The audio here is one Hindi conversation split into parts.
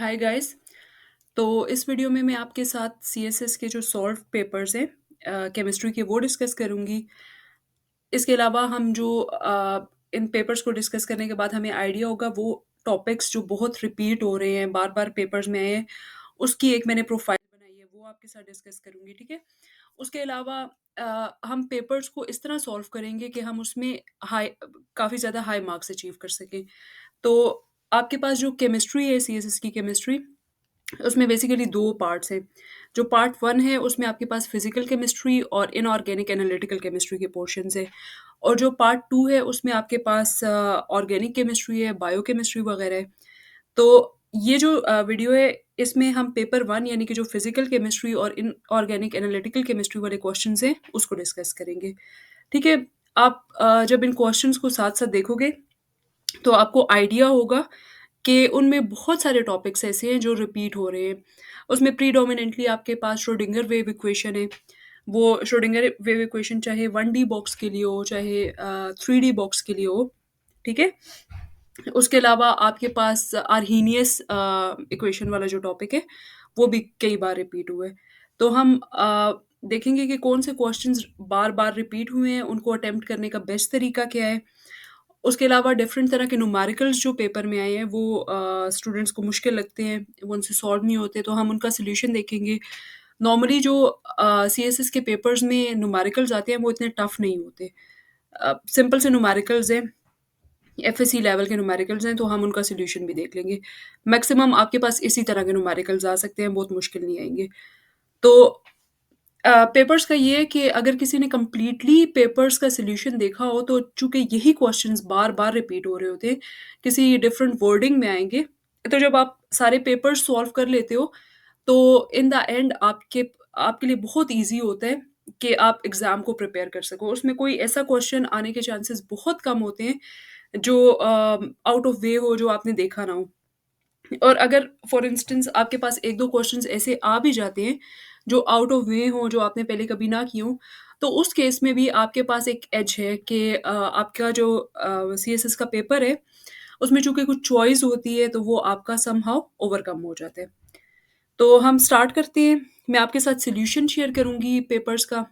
Hi guys. तो इस वीडियो में मैं आपके साथ सीएसएस के जो सॉल्व पेपर्स हैं केमिस्ट्री के वो डिस्कस करूंगी। इसके अलावा हम जो इन पेपर्स को डिस्कस करने के बाद हमें आइडिया होगा वो टॉपिक्स जो बहुत रिपीट हो रहे हैं बार बार पेपर्स में आए हैं उसकी एक मैंने प्रोफाइल बनाई है वो आपके साथ डिस्कस करूंगी, ठीक है। उसके अलावा हम पेपर्स को इस तरह सॉल्व करेंगे कि हम उसमें हाई काफ़ी ज़्यादा हाई मार्क्स अचीव कर सकें। तो आपके पास जो केमिस्ट्री है सीएसएस की केमिस्ट्री, उसमें बेसिकली 2 पार्ट्स हैं। जो पार्ट 1 है उसमें आपके पास फिज़िकल केमिस्ट्री और इनऑर्गेनिक एनालिटिकल केमिस्ट्री के पोर्शंस हैं। और जो पार्ट 2 है उसमें आपके पास ऑर्गेनिक केमिस्ट्री है, बायोकेमिस्ट्री वगैरह है। तो ये जो वीडियो है इसमें हम पेपर 1 यानी कि जो फिज़िकल केमिस्ट्री और इनऑर्गेनिक एनालिटिकल केमिस्ट्री वाले क्वेश्चन्स हैं उसको डिस्कस करेंगे। ठीक है? आप जब इन क्वेश्चन्स को साथ-साथ देखोगे तो आपको आइडिया होगा कि उनमें बहुत सारे टॉपिक्स ऐसे हैं जो रिपीट हो रहे हैं। उसमें प्रीडोमिनेंटली आपके पास श्रोडिंगर वेव इक्वेशन है। वो श्रोडिंगर वेव इक्वेशन चाहे 1D बॉक्स के लिए हो, चाहे 3D बॉक्स के लिए हो, ठीक है? उसके अलावा आपके पास आर्हीनियस इक्वेशन वाला जो टॉपिक है, वो भी कई बार रिपीट हुआ है। तो हम देखेंगे कि कौन से क्वेश्चंस बार-बार रिपीट हुए हैं, उनको अटेम्प्ट करने का बेस्ट तरीका क्या है। उसके अलावा डिफरेंट तरह के न्यूमेरिकल्स जो पेपर में आए हैं वो स्टूडेंट्स को मुश्किल लगते हैं, वो उनसे सॉल्व नहीं होते, तो हम उनका सॉल्यूशन देखेंगे। नॉर्मली जो सीएसएस के पेपर्स में न्यूमेरिकल्स आते हैं वो इतने टफ नहीं होते। सिंपल से न्यूमेरिकल्स हैं, एफएससी लेवल के न्यूमेरिकल्स हैं, तो हम उनका सॉल्यूशन भी देख लेंगे। मैक्सिमम आपके पास इसी तरह के न्यूमेरिकल्स आ सकते हैं, बहुत मुश्किल नहीं आएँगे। तो पेपर्स का ये है कि अगर किसी ने कंप्लीटली पेपर्स का सॉल्यूशन देखा हो तो चूँकि यही क्वेश्चंस बार-बार रिपीट हो रहे होते हैं, किसी डिफरेंट वर्डिंग में आएँगे, तो जब आप सारे पेपर्स सॉल्व कर लेते हो, तो इन द एंड आपके लिए बहुत ईज़ी होता है कि आप एग्ज़ाम को प्रिपेयर कर सको। उसमें कोई ऐसा क्वेश्चन आने के चांसेस बहुत कम होते हैं जो आउट ऑफ वे हो, जो आपने देखा ना हो। और अगर फॉर इंस्टेंस आपके पास 1-2 क्वेश्चंस ऐसे आ भी जाते हैं, जो आउट ऑफ वे हों, जो आपने पहले कभी ना किए हों, तो उस केस में भी आपके पास एक एज है कि आपका जो सीएसएस का पेपर है, उसमें चूँकि कुछ चॉइस होती है, तो वो आपका समहाउ ओवरकम हो जाता है। तो हम स्टार्ट करते हैं। मैं आपके साथ सॉल्यूशन शेयर करूँगी पेपर्स का।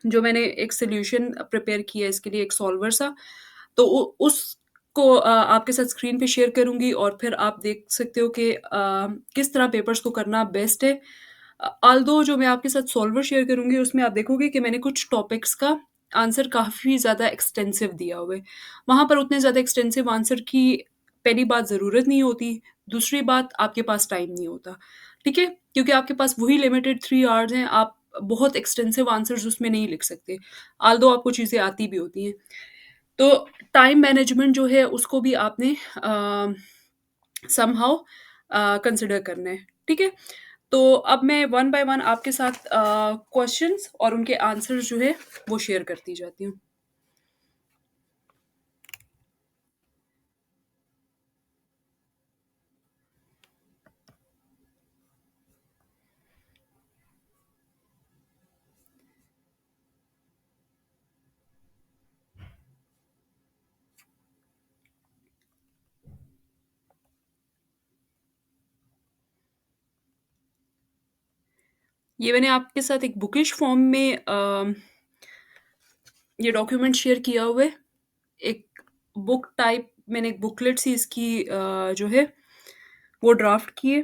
जो मैंने एक सॉल्यूशन प्रिपेयर किया है इसके लिए, एक सॉल्वर सा, तो उ उसको आपके साथ स्क्रीन पे शेयर करूँगी और फिर आप देख सकते हो कि किस तरह पेपर्स को करना बेस्ट है। ऑल्दो जो मैं आपके साथ सॉल्वर शेयर करूँगी उसमें आप देखोगे कि मैंने कुछ टॉपिक्स का आंसर काफ़ी ज़्यादा एक्सटेंसिव दिया हुआ है। वहाँ पर उतने ज़्यादा एक्सटेंसिव आंसर की पहली बात ज़रूरत नहीं होती, दूसरी बात आपके पास टाइम नहीं होता, ठीक है? क्योंकि आपके पास वही लिमिटेड 3 आवर्स हैं, आप बहुत एक्सटेंसिव आंसर्स उसमें नहीं लिख सकते, ऑल्दो आपको चीज़ें आती भी होती हैं। तो टाइम मैनेजमेंट जो है उसको भी आपने समहाउ कंसिडर करना है, ठीक है? तो अब मैं वन बाय वन आपके साथ क्वेश्चंस और उनके आंसर्स जो है वो शेयर करती जाती हूँ। ये मैंने आपके साथ एक बुकिश फॉर्म में ये डॉक्यूमेंट शेयर किया हुआ है। एक बुक टाइप मैंने एक बुकलेट सी इसकी जो है वो ड्राफ्ट की है।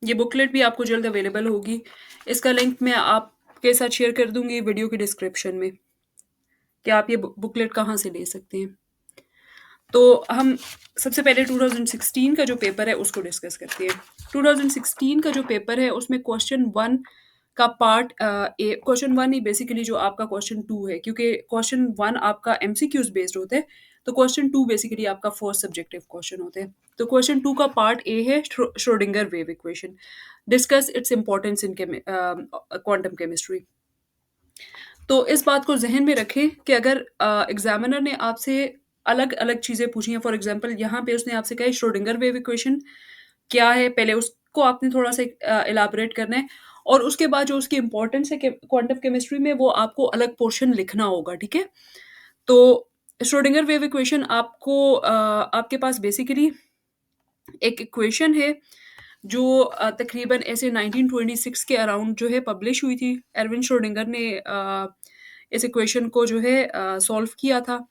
ये बुकलेट भी आपको जल्द अवेलेबल होगी। इसका लिंक मैं आपके साथ शेयर कर दूँगी वीडियो के डिस्क्रिप्शन में, कि आप ये बुकलेट कहाँ से ले सकते हैं। तो हम सबसे पहले 2016 का जो पेपर है उसको डिस्कस करते हैं। 2016 का जो पेपर है उसमें क्वेश्चन 1 का पार्ट क्वेश्चन 1 ही बेसिकली जो आपका क्वेश्चन 2 है, क्योंकि क्वेश्चन 1 आपका एमसीक्यूज़ बेस्ड होता है, तो क्वेश्चन 2 बेसिकली आपका फर्स्ट सब्जेक्टिव क्वेश्चन होता है। तो क्वेश्चन 2 का पार्ट ए है Schrodinger wave equation. Discuss its importance in quantum chemistry. तो इस बात को ज़हन में रखें कि अगर एग्ज़ामिनर ने आपसे अलग-अलग चीज़ें पूछी हैं, फॉर एग्ज़ाम्पल यहाँ पे उसने आपसे कहा है श्रोडिंगर वेव इक्वेशन क्या है, पहले उसको आपने थोड़ा-सा इलैबोरेट करना है और उसके बाद जो उसकी इम्पोर्टेंस है क्वांटम केमिस्ट्री में, वो आपको अलग पोर्शन लिखना होगा, ठीक है? तो श्रोडिंगर वेव इक्वेशन आपके पास बेसिकली एक इक्वेशन है जो तकरीबन ऐसे 1926 के अराउंड जो है पब्लिश हुई थी। एरविन श्रोडिंगर ने इस इक्वेशन को जो है सॉल्व किया था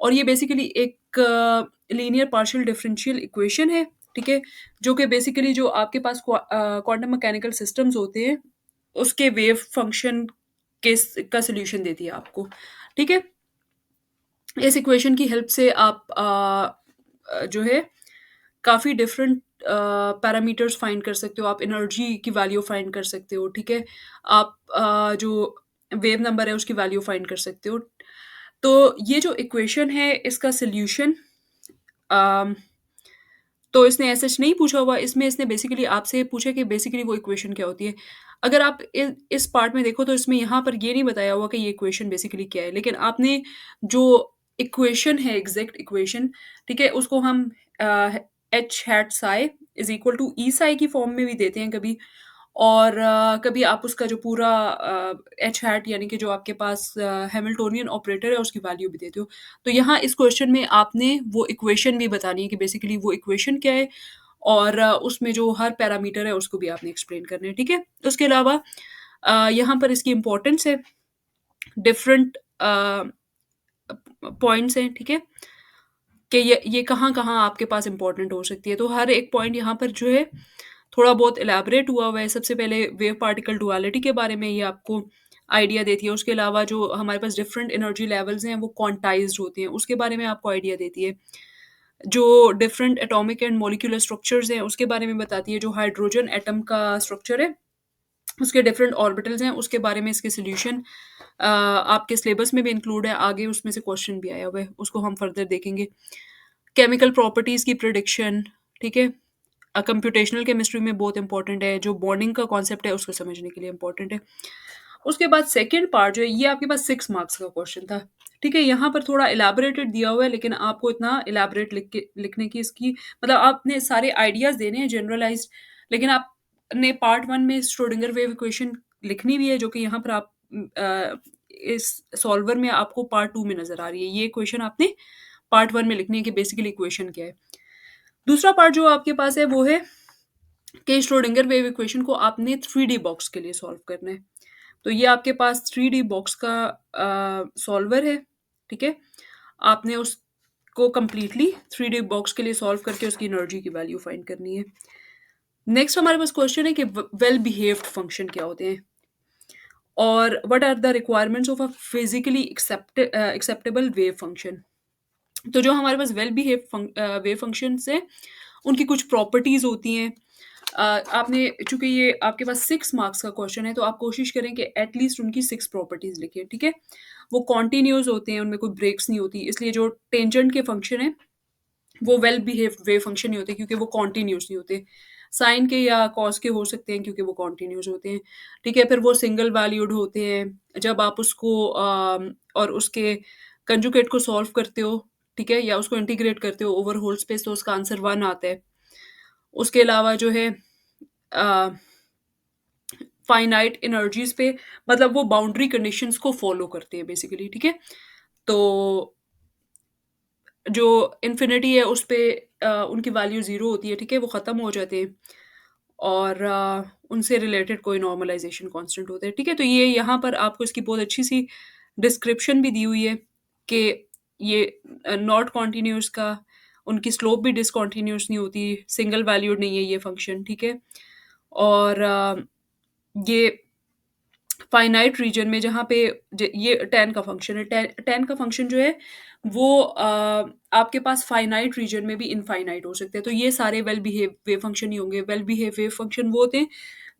और ये बेसिकली एक लीनियर पार्शियल डिफरेंशियल इक्वेशन है, ठीक है? जो कि बेसिकली जो आपके पास क्वांटम मैकेनिकल सिस्टम्स होते हैं, उसके वेव फंक्शन का सॉल्यूशन देती है आपको, ठीक है? इस इक्वेशन की हेल्प से आप जो है काफ़ी डिफरेंट पैरामीटर्स फाइंड कर सकते हो, आप एनर्जी की वैल्यू फाइंड कर सकते हो, ठीक है? आप जो वेव नंबर है उसकी वैल्यू फाइंड कर सकते हो। तो ये जो इक्वेशन है इसका सॉल्यूशन अम, तो इसने ऐसा नहीं पूछा हुआ, इसमें इसने बेसिकली आपसे पूछा कि बेसिकली वो इक्वेशन क्या होती है। अगर आप इस पार्ट में देखो तो इसमें यहाँ पर ये नहीं बताया हुआ कि ये इक्वेशन बेसिकली क्या है, लेकिन आपने जो इक्वेशन है एग्ज़ैक्ट इक्वेशन, ठीक है? उसको हम H hat psi is equal to E psi की फॉर्म में भी देते हैं कभी और कभी आप उसका जो पूरा एच हैट यानी कि जो आपके पास हैमिल्टोनियन ऑपरेटर है उसकी वैल्यू भी देते हो। तो यहाँ इस क्वेश्चन में आपने वो इक्वेशन भी बतानी है कि बेसिकली वो इक्वेशन क्या है और उसमें जो हर पैरामीटर है उसको भी आपने एक्सप्लेन करना है, ठीक है? उसके अलावा यहाँ पर इसकी इम्पोर्टेंस है, डिफरेंट पॉइंट्स हैं, ठीक है? कि ये कहाँ-कहाँ आपके पास इम्पोर्टेंट हो सकती है। तो हर एक पॉइंट यहाँ पर जो है थोड़ा बहुत इलैबोरेट हुआ हुआ है। सबसे पहले वेव पार्टिकल डुअलिटी के बारे में ये आपको आइडिया देती है। उसके अलावा जो हमारे पास डिफरेंट एनर्जी लेवल्स हैं वो क्वांटाइज़्ड होते हैं, उसके बारे में आपको आइडिया देती है। जो different atomic and molecular structures हैं उसके बारे में बताती है। जो हाइड्रोजन एटम का स्ट्रक्चर है उसके डिफरेंट ऑर्बिटल्स हैं उसके बारे में इसके सॉल्यूशन आपके सिलेबस में भी इंक्लूड है। आगे उसमें से क्वेश्चन भी आया हुआ है, उसको हम फर्दर देखेंगे। केमिकल प्रॉपर्टीज़ की प्रेडिक्शन, ठीक है? कंप्यूटेशनल केमिस्ट्री में बहुत इंपॉर्टेंट है, जो बॉन्डिंग का कॉन्सेप्ट है उसको समझने के लिए इंपॉर्टेंट है। उसके बाद सेकंड पार्ट जो है ये आपके पास 6 मार्क्स का क्वेश्चन था, ठीक है? यहाँ पर थोड़ा इलैबोरेटेड दिया हुआ है लेकिन आपको इतना इलैबोरेट लिखने की इसकी मतलब आपने सारे आइडियाज़ देने हैं जनरलाइज़्ड, लेकिन आपने पार्ट 1 में श्रोडिंगर वेव इक्वेशन लिखनी भी है जो कि यहाँ पर इस सॉल्वर में आपको पार्ट 2 में नज़र आ रही है। ये इक्वेशन आपने पार्ट 1 में लिखनी है कि बेसिकली इक्वेशन क्या है। दूसरा पार्ट जो आपके पास है वो है कि श्रोडिंगर वेव इक्वेशन को आपने 3D बॉक्स के लिए सॉल्व करना है। तो ये आपके पास 3D बॉक्स का सॉल्वर है, ठीक है? आपने उसको कंप्लीटली 3D बॉक्स के लिए सॉल्व करके उसकी एनर्जी की वैल्यू फाइंड करनी है। नेक्स्ट हमारे पास क्वेश्चन है कि वेल बिहेव्ड फंक्शन क्या होते हैं और what are the requirements of a physically acceptable wave function. तो जो हमारे पास वेल बिहेव वेव फंक्शंस हैं उनकी कुछ प्रॉपर्टीज़ होती हैं। आपने चूँकि ये आपके पास 6 मार्क्स का क्वेश्चन है तो आप कोशिश करें कि एट लीस्ट उनकी 6 प्रॉपर्टीज़ लिखें, ठीक है? वो कॉन्टिन्यूअस होते हैं, उनमें कोई ब्रेक्स नहीं होती, इसलिए जो टेंजेंट के फंक्शन हैं वो वेल बिहेव वेव फंक्शन नहीं होते क्योंकि वो कॉन्टिन्यूअस नहीं होते। साइन के या कॉस के हो सकते हैं क्योंकि वो कॉन्टिन्यूअस होते हैं, ठीक है? फिर वो सिंगल वैल्यूड होते हैं। जब आप उसको और उसके कंजुगेट को सॉल्व करते हो, ठीक है? या उसको इंटीग्रेट करते हो ओवर होल स्पेस तो उसका आंसर 1 आता है। उसके अलावा जो है अ, फाइनाइट एनर्जीज़ पे मतलब वो बाउंड्री कंडीशंस को फ़ॉलो करते हैं बेसिकली, ठीक है? तो जो इन्फिनिटी है उस पे उनकी वैल्यू 0 होती है, ठीक है? वो ख़त्म हो जाते हैं और उनसे रिलेटेड कोई नॉर्मलाइज़ेशन कांस्टेंट होता है, ठीक है? तो ये यहाँ पर आपको इसकी बहुत अच्छी-सी डिस्क्रिप्शन भी दी हुई है कि ये नॉट कॉन्टिन्यूअस का उनकी स्लोप भी डिसकंटीन्यूअस नहीं होती, सिंगल वैल्यूड नहीं है ये फंक्शन, ठीक है? और ये फाइनाइट रीजन में जहाँ पे ये tan का फंक्शन है, tan का फंक्शन जो है वो आपके पास फाइनाइट रीजन में भी इनफाइनाइट हो सकते हैं। तो ये सारे वेल बिहेव वेव फंक्शन ही होंगे। वेल बिहेव वेव फंक्शन वो होते हैं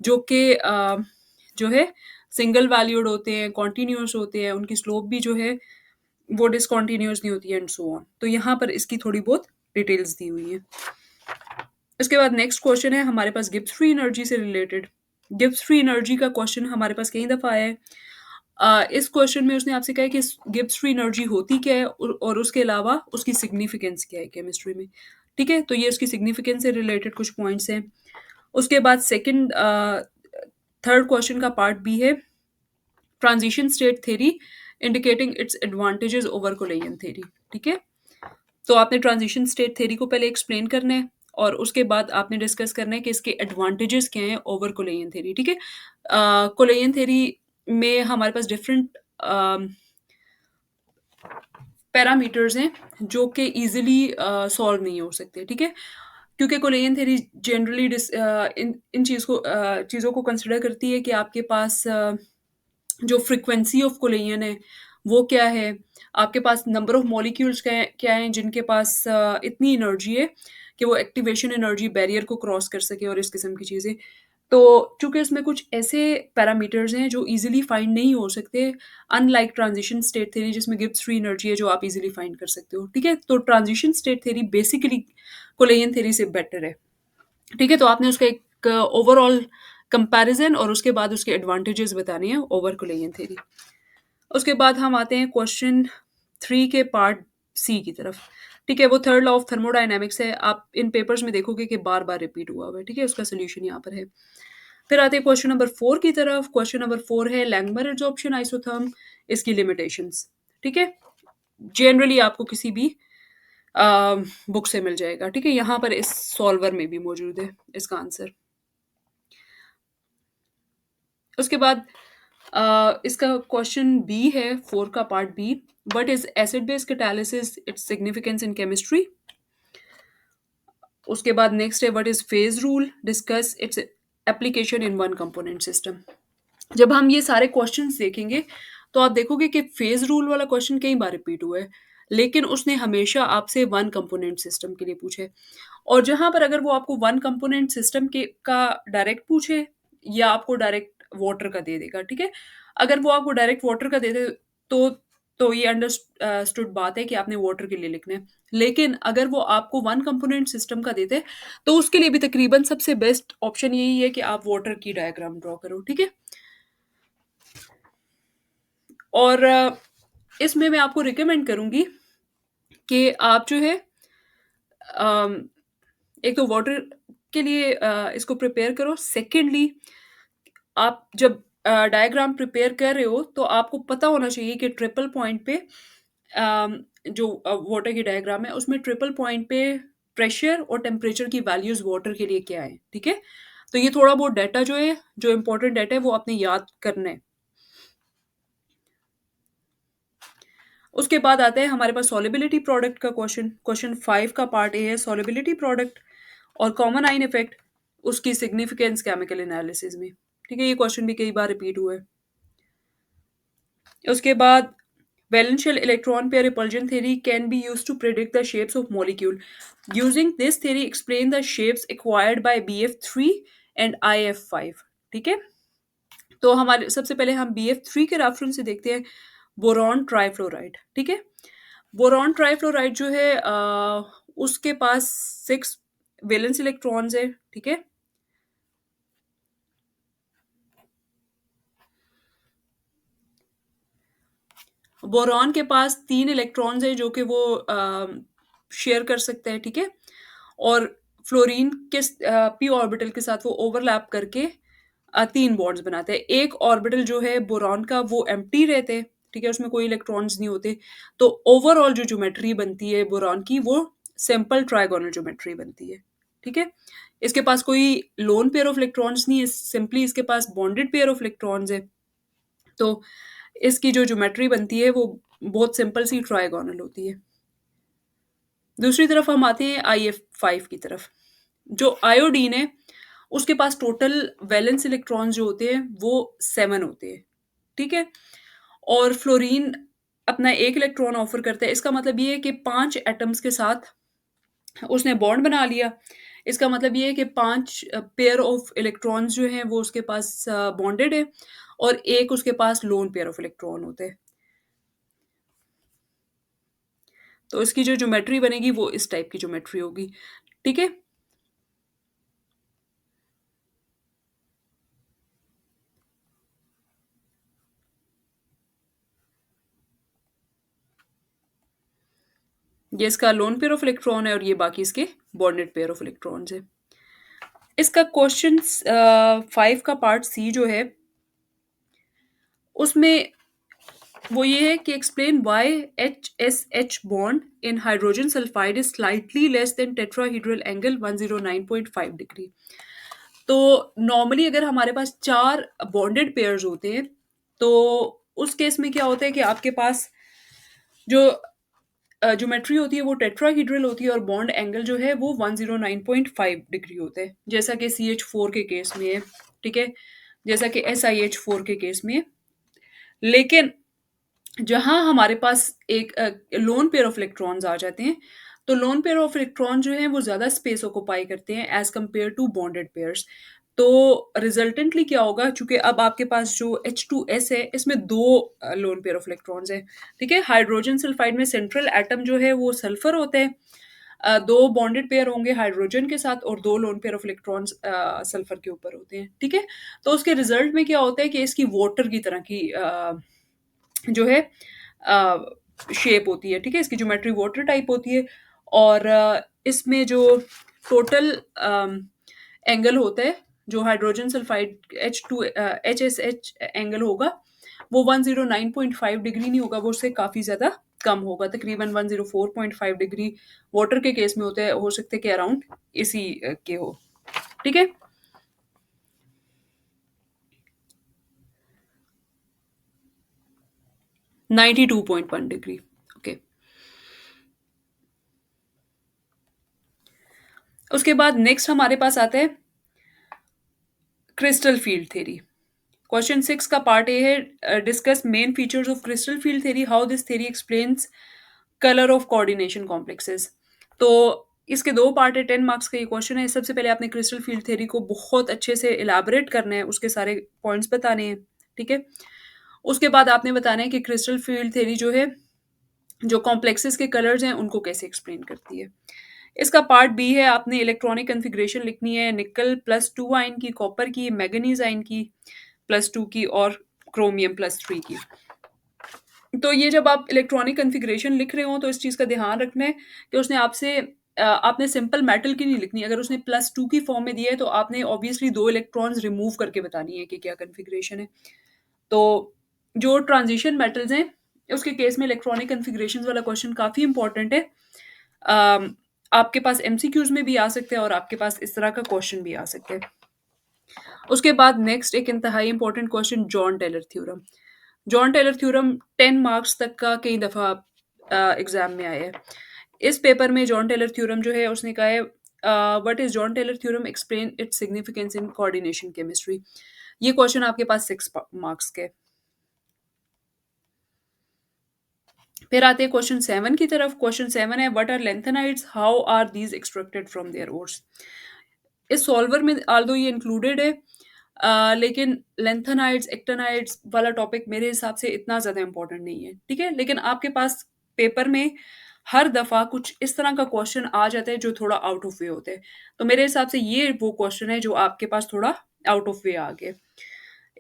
जो कि जो है सिंगल वैल्यूड होते हैं, कॉन्टिन्यूअस होते हैं, उनकी स्लोप भी जो है वो डिसकंटीन्यूअस नहीं होती है एंड सो ऑन। तो यहाँ पर इसकी थोड़ी बहुत डिटेल्स दी हुई हैं। इसके बाद नेक्स्ट क्वेश्चन है हमारे पास गिब्स फ्री एनर्जी से रिलेटेड। गिब्स फ्री एनर्जी का क्वेश्चन हमारे पास कई दफ़ा आया है। इस क्वेश्चन में उसने आपसे कहा है कि गिब्स फ्री एनर्जी होती क्या है और उसके अलावा उसकी सिग्निफिकेंस क्या है केमिस्ट्री में, ठीक है? तो ये उसकी सिग्निफिकेंस से रिलेटेड कुछ पॉइंट्स हैं। उसके बाद थर्ड क्वेश्चन का पार्ट बी है transition state theory indicating its advantages over collision theory. ठीक है? तो आपने ट्रांज़िशन स्टेट थ्योरी को पहले एक्सप्लेन करना है और उसके बाद आपने डिस्कस करना है कि इसके एडवांटेजेस क्या हैं ओवर कोलेजन थ्योरी, ठीक है? कोलेजन थ्योरी में हमारे पास डिफरेंट पैरामीटर्स हैं जो कि ईज़िली सॉल्व नहीं हो सकते, ठीक है? क्योंकि कोलेजन थ्योरी जनरली इन इन चीज़ों को कंसिडर करती है कि आपके पास जो फ्रीक्वेंसी ऑफ कोलेजन है, वो क्या है? आपके पास नंबर ऑफ मॉलिक्यूल्स क्या हैं जिनके पास इतनी एनर्जी है कि वो एक्टिवेशन एनर्जी बैरियर को क्रॉस कर सके और इस किस्म की चीज़ें। तो चूँकि इसमें कुछ ऐसे पैरामीटर्स हैं जो ईज़िली फाइंड नहीं हो सकते, अनलाइक ट्रांज़िशन स्टेट थ्योरी जिसमें गिब्स फ्री एनर्जी है जो आप ईज़िली फाइंड कर सकते हो, ठीक है? तो transition state theory basically collagen theory से बेटर है, ठीक है? तो आपने उसका एक ओवरऑल कंपैरिज़न और उसके बाद उसके एडवांटेजेस बताने हैं ओवर कोलेजन थ्योरी। उसके बाद हम आते हैं क्वेश्चन 3 के पार्ट सी की तरफ, ठीक है? वो थर्ड लॉ ऑफ थर्मोडायनामिक्स है। आप इन पेपर्स में देखोगे कि बार-बार रिपीट हुआ हुआ है, ठीक है? उसका सॉल्यूशन यहाँ पर है। फिर आते हैं क्वेश्चन नंबर 4 की तरफ। क्वेश्चन नंबर 4 है लैंगमर एडसॉर्प्शन आइसोथर्म, इसकी लिमिटेशंस, ठीक है? जनरली आपको किसी भी बुक से मिल जाएगा, ठीक है? यहाँ पर इस सॉल्वर में भी मौजूद है इसका आंसर। उसके बाद इसका क्वेश्चन बी है 4 का part B, what is acid base catalysis, its significance in chemistry. उसके बाद नेक्स्ट है what is phase rule, discuss its application in one component system. जब हम ये सारे क्वेश्चंस देखेंगे तो आप देखोगे कि फेज रूल वाला क्वेश्चन कई बार रिपीट हुआ है, लेकिन उसने हमेशा आपसे वन कंपोनेंट सिस्टम के लिए पूछे। और जहां पर अगर वो आपको वन कंपोनेंट सिस्टम के का डायरेक्ट पूछे या आपको डायरेक्ट वाटर का दे देगा, ठीक है? अगर वो आपको डायरेक्ट वाटर का दे दे तो ये अंडरस्टूड बात है कि आपने वाटर के लिए लिखना है। लेकिन अगर वो आपको वन कंपोनेंट सिस्टम का देते तो उसके लिए भी तकरीबन सबसे बेस्ट ऑप्शन यही है कि आप वाटर की डायग्राम ड्रॉ करो, ठीक है? और इसमें मैं आपको रिकमेंड करूँगी कि आप जो है अम, एक तो वाटर के लिए इसको प्रिपेयर करो। सेकेंडली आप जब डायग्राम प्रिपेयर कर रहे हो तो आपको पता होना चाहिए कि ट्रिपल पॉइंट पे जो वाटर की डायग्राम है उसमें ट्रिपल पॉइंट पे प्रेशर और टेम्परेचर की वैल्यूज़ वाटर के लिए क्या है, ठीक है? तो ये थोड़ा बहुत डाटा जो है, जो इम्पोर्टेंट डाटा है वो आपने याद करना है। उसके बाद आता है हमारे पास सॉल्युबिलिटी प्रोडक्ट का क्वेश्चन। क्वेश्चन 5 का पार्ट ए है सॉल्युबिलिटी प्रोडक्ट और कॉमन आइन इफेक्ट, उसकी सिग्निफिकेंस केमिकल एनालिसिस में, ठीक है? ये क्वेश्चन भी कई बार रिपीट हुआ है। उसके बाद valence electron pair repulsion theory can be used to predict the shapes of molecule. Using this theory explain the shapes acquired by BF3 and IF5, ठीक है? तो हमारे सबसे पहले हम BF3 के रेफरेंस से देखते हैं बोरॉन ट्राइफ्लोराइड, ठीक है? बोरॉन ट्राइफ्लोराइड जो है उसके पास 6 वैलेंस इलेक्ट्रॉन्स है, ठीक है? बोरॉन के पास 3 इलेक्ट्रॉन्स है जो कि वो शेयर कर सकता है, ठीक है? और फ्लोरीन के p ऑर्बिटल के साथ वो ओवरलैप करके 3 बॉन्ड्स बनाते हैं। एक ऑर्बिटल जो है बोरॉन का वो एम्प्टी रहते हैं, ठीक है? उसमें कोई इलेक्ट्रॉन्स नहीं होते। तो ओवरऑल जो ज्योमेट्री बनती है बोरॉन की वो सिंपल ट्रायगोनल ज्योमेट्री बनती है, ठीक है? इसके पास कोई लोन पेयर ऑफ इलेक्ट्रॉन्स नहीं है, सिंपली इसके पास बॉन्डेड पेयर ऑफ इलेक्ट्रॉन्स है। तो इसकी जो ज्योमेट्री बनती है वो बहुत सिंपल सी ट्रायगोनल होती है। दूसरी तरफ हम आते हैं IF5 की तरफ। जो आयोडीन है उसके पास टोटल वैलेंस इलेक्ट्रॉन्स जो होते हैं वो 7 होते हैं, ठीक है? और फ्लोरीन अपना 1 इलेक्ट्रॉन ऑफर करता है। इसका मतलब ये है कि 5 एटम्स के साथ उसने बॉन्ड बना लिया। इसका मतलब ये है कि 5 पेयर ऑफ इलेक्ट्रॉन्स जो हैं वो उसके पास बॉन्डेड है और 1 उसके पास लोन पेयर ऑफ इलेक्ट्रॉन होते हैं। तो इसकी जो ज्योमेट्री बनेगी वो इस टाइप की ज्योमेट्री होगी, ठीक है? ये इसका लोन पेयर ऑफ इलेक्ट्रॉन है और ये बाकी इसके बॉन्डेड पेयर ऑफ इलेक्ट्रॉन्स है। इसका क्वेश्चन 5 का पार्ट सी जो है उसमें वो ये है कि explain why HSH bond in hydrogen sulphide is slightly less than tetrahedral angle 109.5 degree. तो नॉर्मली अगर हमारे पास 4 बॉन्डेड पेयर्स होते हैं, तो उस केस में क्या होता है कि आपके पास जो ज्योमेट्री होती है वो टेट्राहीड्रल होती है और बॉन्ड एंगल जो है वो 109.5 डिग्री होता है, जैसा कि CH4 के केस में है, ठीक है? जैसा कि SiH4 के केस में है। लेकिन जहाँ हमारे पास एक लोन पेयर ऑफ इलेक्ट्रॉन्स आ जाते हैं, तो लोन पेयर ऑफ इलेक्ट्रॉन जो हैं वो ज़्यादा स्पेस ऑक्यूपाई करते हैं as compare to bonded pairs. तो रिजल्टेंटली क्या होगा, चूँकि अब आपके पास जो H2S है, इसमें 2 लोन पेयर ऑफ इलेक्ट्रॉन्स हैं, ठीक है? हाइड्रोजन सल्फाइड में सेंट्रल एटम जो है वो सल्फर होता है। 2 बॉन्डेड पेयर होंगे हाइड्रोजन के साथ और 2 lone pair of electrons sulphur के ऊपर होते हैं, ठीक है? तो उसके रिजल्ट में क्या होता है कि इसकी वाटर की तरह की जो है शेप होती है, ठीक है? इसकी ज्योमेट्री वाटर टाइप होती है और इसमें जो टोटल एंगल होता है, जो हाइड्रोजन सल्फाइड HSH एंगल होगा, वो 109.5 डिग्री नहीं होगा, वो उससे काफ़ी ज़्यादा कम होगा, तकरीबन 104.5 डिग्री वाटर के केस में होता है, हो सकता है कि अराउंड इसी के हो, ठीक है? 92.1 डिग्री, ओके। उसके बाद नेक्स्ट हमारे पास आता है क्रिस्टल फील्ड थ्योरी। क्वेश्चन 6 का पार्ट ए है, discuss main features of crystal field theory, how this theory explains colour of coordination complexes. तो इसके 2 पार्ट है, 10 मार्क्स का ये क्वेश्चन है। सबसे पहले आपने क्रिस्टल फील्ड थ्योरी को बहुत अच्छे से इलैबोरेट करना है, उसके सारे पॉइंट्स बताने हैं, ठीक है? उसके बाद आपने बताना है कि क्रिस्टल फील्ड थ्योरी जो है, जो कॉम्प्लेक्सेस के कलर्स हैं, उनको कैसे एक्सप्लेन करती है। इसका पार्ट बी है, आपने इलेक्ट्रॉनिक कॉन्फ़िगरेशन लिखनी है, निकल +2 आयन की, कॉपर की, मैंगनीज़ आयन की +2 की और क्रोमियम +3 की। तो ये जब आप इलेक्ट्रॉनिक कॉन्फ़िगरेशन लिख रहे हो तो इस चीज़ का ध्यान रखना है कि उसने आपसे आपने सिंपल मेटल की नहीं लिखनी। अगर उसने +2 की फॉर्म में दिया है तो आपने ऑब्वियसली 2 इलेक्ट्रॉन्स रिमूव करके बतानी है कि क्या कॉन्फ़िगरेशन है। तो जो ट्रांज़िशन मेटल्स हैं, उसके केस में इलेक्ट्रॉनिक कॉन्फ़िगरेशंस वाला क्वेश्चन काफ़ी इम्पोर्टेंट है। आपके पास एमसीक्यूज़ में भी आ सकते हैं और आपके पास इस तरह का क्वेश्चन भी आ सकते हैं। उसके बाद नेक्स्ट एक इंतहाई important question, Jahn Teller theorem. Jahn Teller theorem 10 marks तक का कई दफ़ा एग्ज़ाम में आया है। इस पेपर में जॉन टेलर थ्योरम जो है उसने कहा है, what is Jahn Teller theorem, explain its significance in coordination chemistry. ये क्वेश्चन आपके पास 6 मार्क्स के। फिर आते हैं क्वेश्चन 7 की तरफ। क्वेश्चन 7 है, what are lanthanides, how are these extracted from their ores. इस सॉल्वर में ऑल्दो ये इंक्लूडेड है, लेकिन लैंथेनाइड्स, एक्टिनाइड्स वाला टॉपिक मेरे हिसाब से इतना ज़्यादा इम्पोर्टेंट नहीं है, ठीक है? लेकिन आपके पास पेपर में हर दफ़ा कुछ इस तरह का क्वेश्चन आ जाता है जो थोड़ा आउट ऑफ वे होते हैं। तो मेरे हिसाब से ये वो क्वेश्चन है जो आपके पास थोड़ा आउट ऑफ वे आ गया।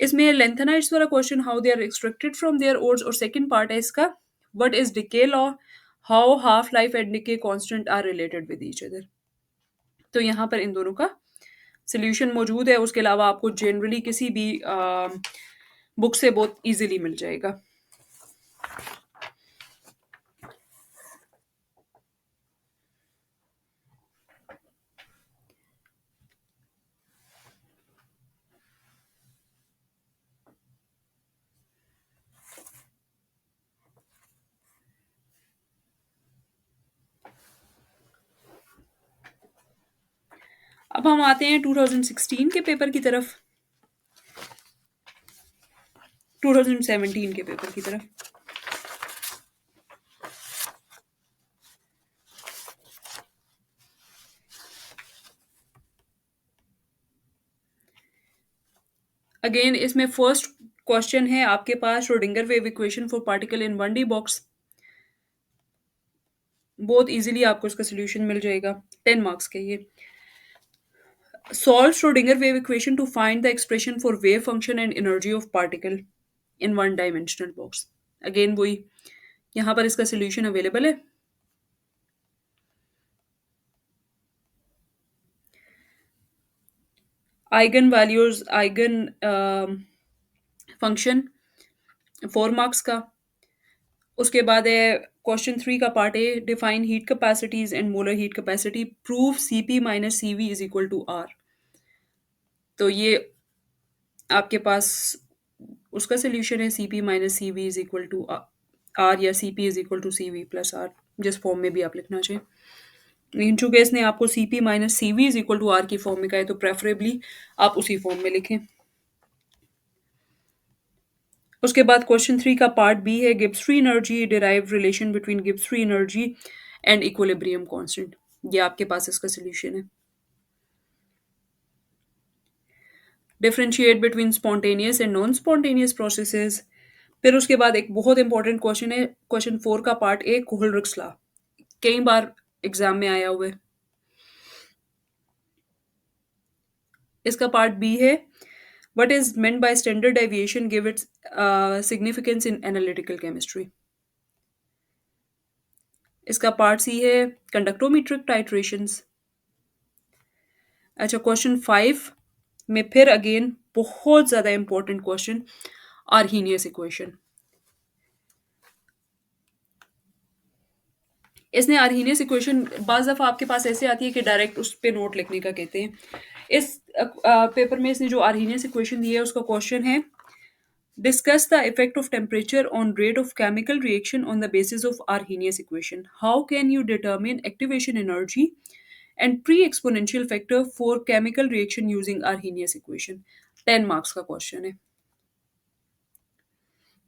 इसमें लैंथेनाइड्स वाला question, how they are extracted from their ores, और सेकंड पार्ट है इसका, what is decay law, how half life and decay constant are related with each other. तो यहाँ पर इन दोनों का सॉल्यूशन मौजूद है। उसके अलावा आपको जनरली किसी भी बुक से बहुत ईज़िली मिल जाएगा। अब हम आते हैं 2016 के पेपर की तरफ, 2017 के पेपर की तरफ। अगेन इसमें फर्स्ट क्वेश्चन है आपके पास, Schrodinger wave equation for particle in 1D box. बहुत ईज़िली आपको इसका सॉल्यूशन मिल जाएगा, 10 मार्क्स के ये। Solve Schrodinger wave equation to find the expression for wave function and energy of particle in one dimensional box. Again वही, यहाँ पर इसका सॉल्यूशन अवेलेबल है। Eigen values, eigen function 4 marks का, उसके बाद है क्वेश्चन 3 का part A, define heat capacities and molar heat capacity, prove CP minus CV is equal to R. तो ये आपके पास उसका सोल्यूशन है, CP minus CV is equal to R, या CP is equal to CV plus R, जिस फॉर्म में भी आप लिखना चाहिए। लेकिन चूंकि इसने आपको CP minus CV is equal to R की फॉर्म में कहा है, तो प्रेफरेबली आप उसी फॉर्म में लिखें। उसके बाद क्वेश्चन 3 का पार्ट बी है, Gibbs free energy, derive relation between Gibbs free energy and equilibrium constant. ये आपके पास इसका सोल्यूशन है। Differentiate between spontaneous and non spontaneous processes. फिर उसके बाद एक बहुत इंपॉर्टेंट क्वेश्चन है, क्वेश्चन 4 का पार्ट ए, कोहलरिक्स लॉ। कई बार एग्जाम में आया हुआ है। इसका पार्ट बी है, what is meant by standard deviation, give its significance in analytical chemistry. इसका पार्ट सी है, कंडक्टोमीट्रिक टाइट्रेशंस। अच्छा, क्वेश्चन 5 में फिर अगेन बहुत ज्यादा इंपॉर्टेंट क्वेश्चन, आर्हीनियस इक्वेशन। इसने आर्हीनियस इक्वेशन, बाज दफा आपके पास ऐसे आती है कि डायरेक्ट उस पे नोट लिखने का कहते हैं। इस पेपर में इसने जो आर्हीनियस इक्वेशन दी है उसका क्वेश्चन है, discuss the effect of temperature on rate of chemical reaction on the basis of Arrhenius equation, how can you determine activation energy and pre exponential factor for chemical reaction using Arrhenius equation. 10 marks का क्वेश्चन है,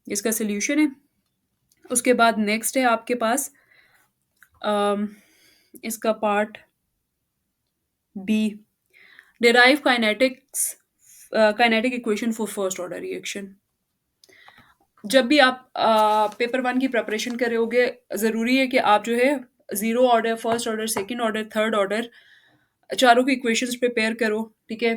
इसका सोल्यूशन है। उसके बाद नेक्स्ट है आपके पास अम, इसका part B, derive kinetics, kinetic equation for first order reaction. जब भी आप पेपर वन की प्रिपरेशन कर रहे होगे, ज़रूरी है कि आप जो है zero order, first order, second order, third order, चारों की इक्वेशंस प्रिपेयर करो, ठीक है।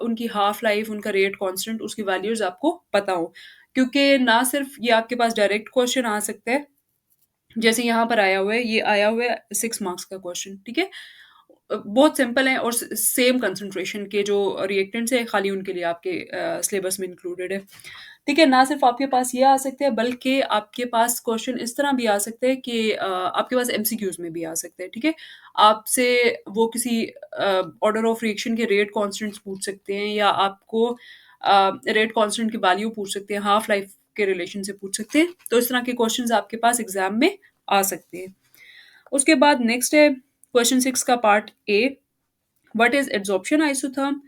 उनकी हाफ लाइफ, उनका रेट कांस्टेंट, उसकी वैल्यूज आपको पता हो, क्योंकि ना सिर्फ ये आपके पास डायरेक्ट क्वेश्चन आ सकता है, जैसे यहाँ पर आया हुआ है, ये आया हुआ है 6 मार्क्स का क्वेश्चन, ठीक है। बहुत सिंपल है, और सेम कंसंट्रेशन के जो रिएक्टेंट्स है, खाली उनके लिए आपके सिलेबस में इंक्लूडेड है, ठीक है। ना सिर्फ आपके पास ये आ सकते हैं, बल्कि आपके पास क्वेश्चन इस तरह भी आ सकते हैं कि आपके पास एमसीक्यूज में भी आ सकते हैं, ठीक है। आपसे वो किसी ऑर्डर ऑफ रिएक्शन के रेट कांस्टेंट्स पूछ सकते हैं, या आपको रेट कांस्टेंट की वैल्यू पूछ सकते हैं, हाफ लाइफ के रिलेशन से पूछ सकते हैं। तो इस तरह के क्वेश्चंस आपके पास एग्जाम में आ सकते हैं। उसके बाद नेक्स्ट है क्वेश्चन 6 का part A, what is adsorption isotherm,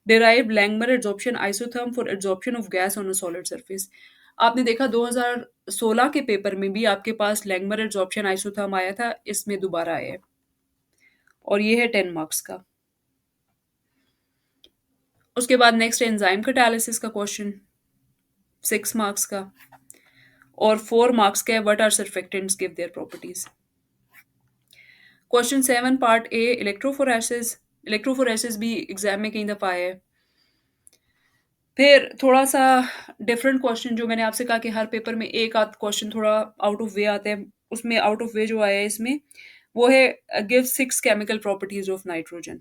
derive Langmuir adsorption isotherm for adsorption of gas on a solid surface. आपने देखा 2016 के पेपर में भी आपके पास लैंगमर एड्सॉर्प्शन आइसोथर्म आया था, इसमें दोबारा आया है, और ये है 10 मार्क्स का। उसके बाद नेक्स्ट एंजाइम कैटालिसिस का क्वेश्चन, 6 मार्क्स का, और 4 मार्क्स का है, what are surfactants, give their properties. Question 7 part A, electrophoresis. Electrophoresis भी एग्जाम में कई दफा आया है। फिर थोड़ा सा डिफरेंट क्वेश्चन, जो मैंने आपसे कहा कि हर पेपर में एक आध क्वेश्चन थोड़ा आउट ऑफ वे आते हैं, उसमें आउट ऑफ वे जो आया है इसमें, वो है give 6 chemical properties of nitrogen.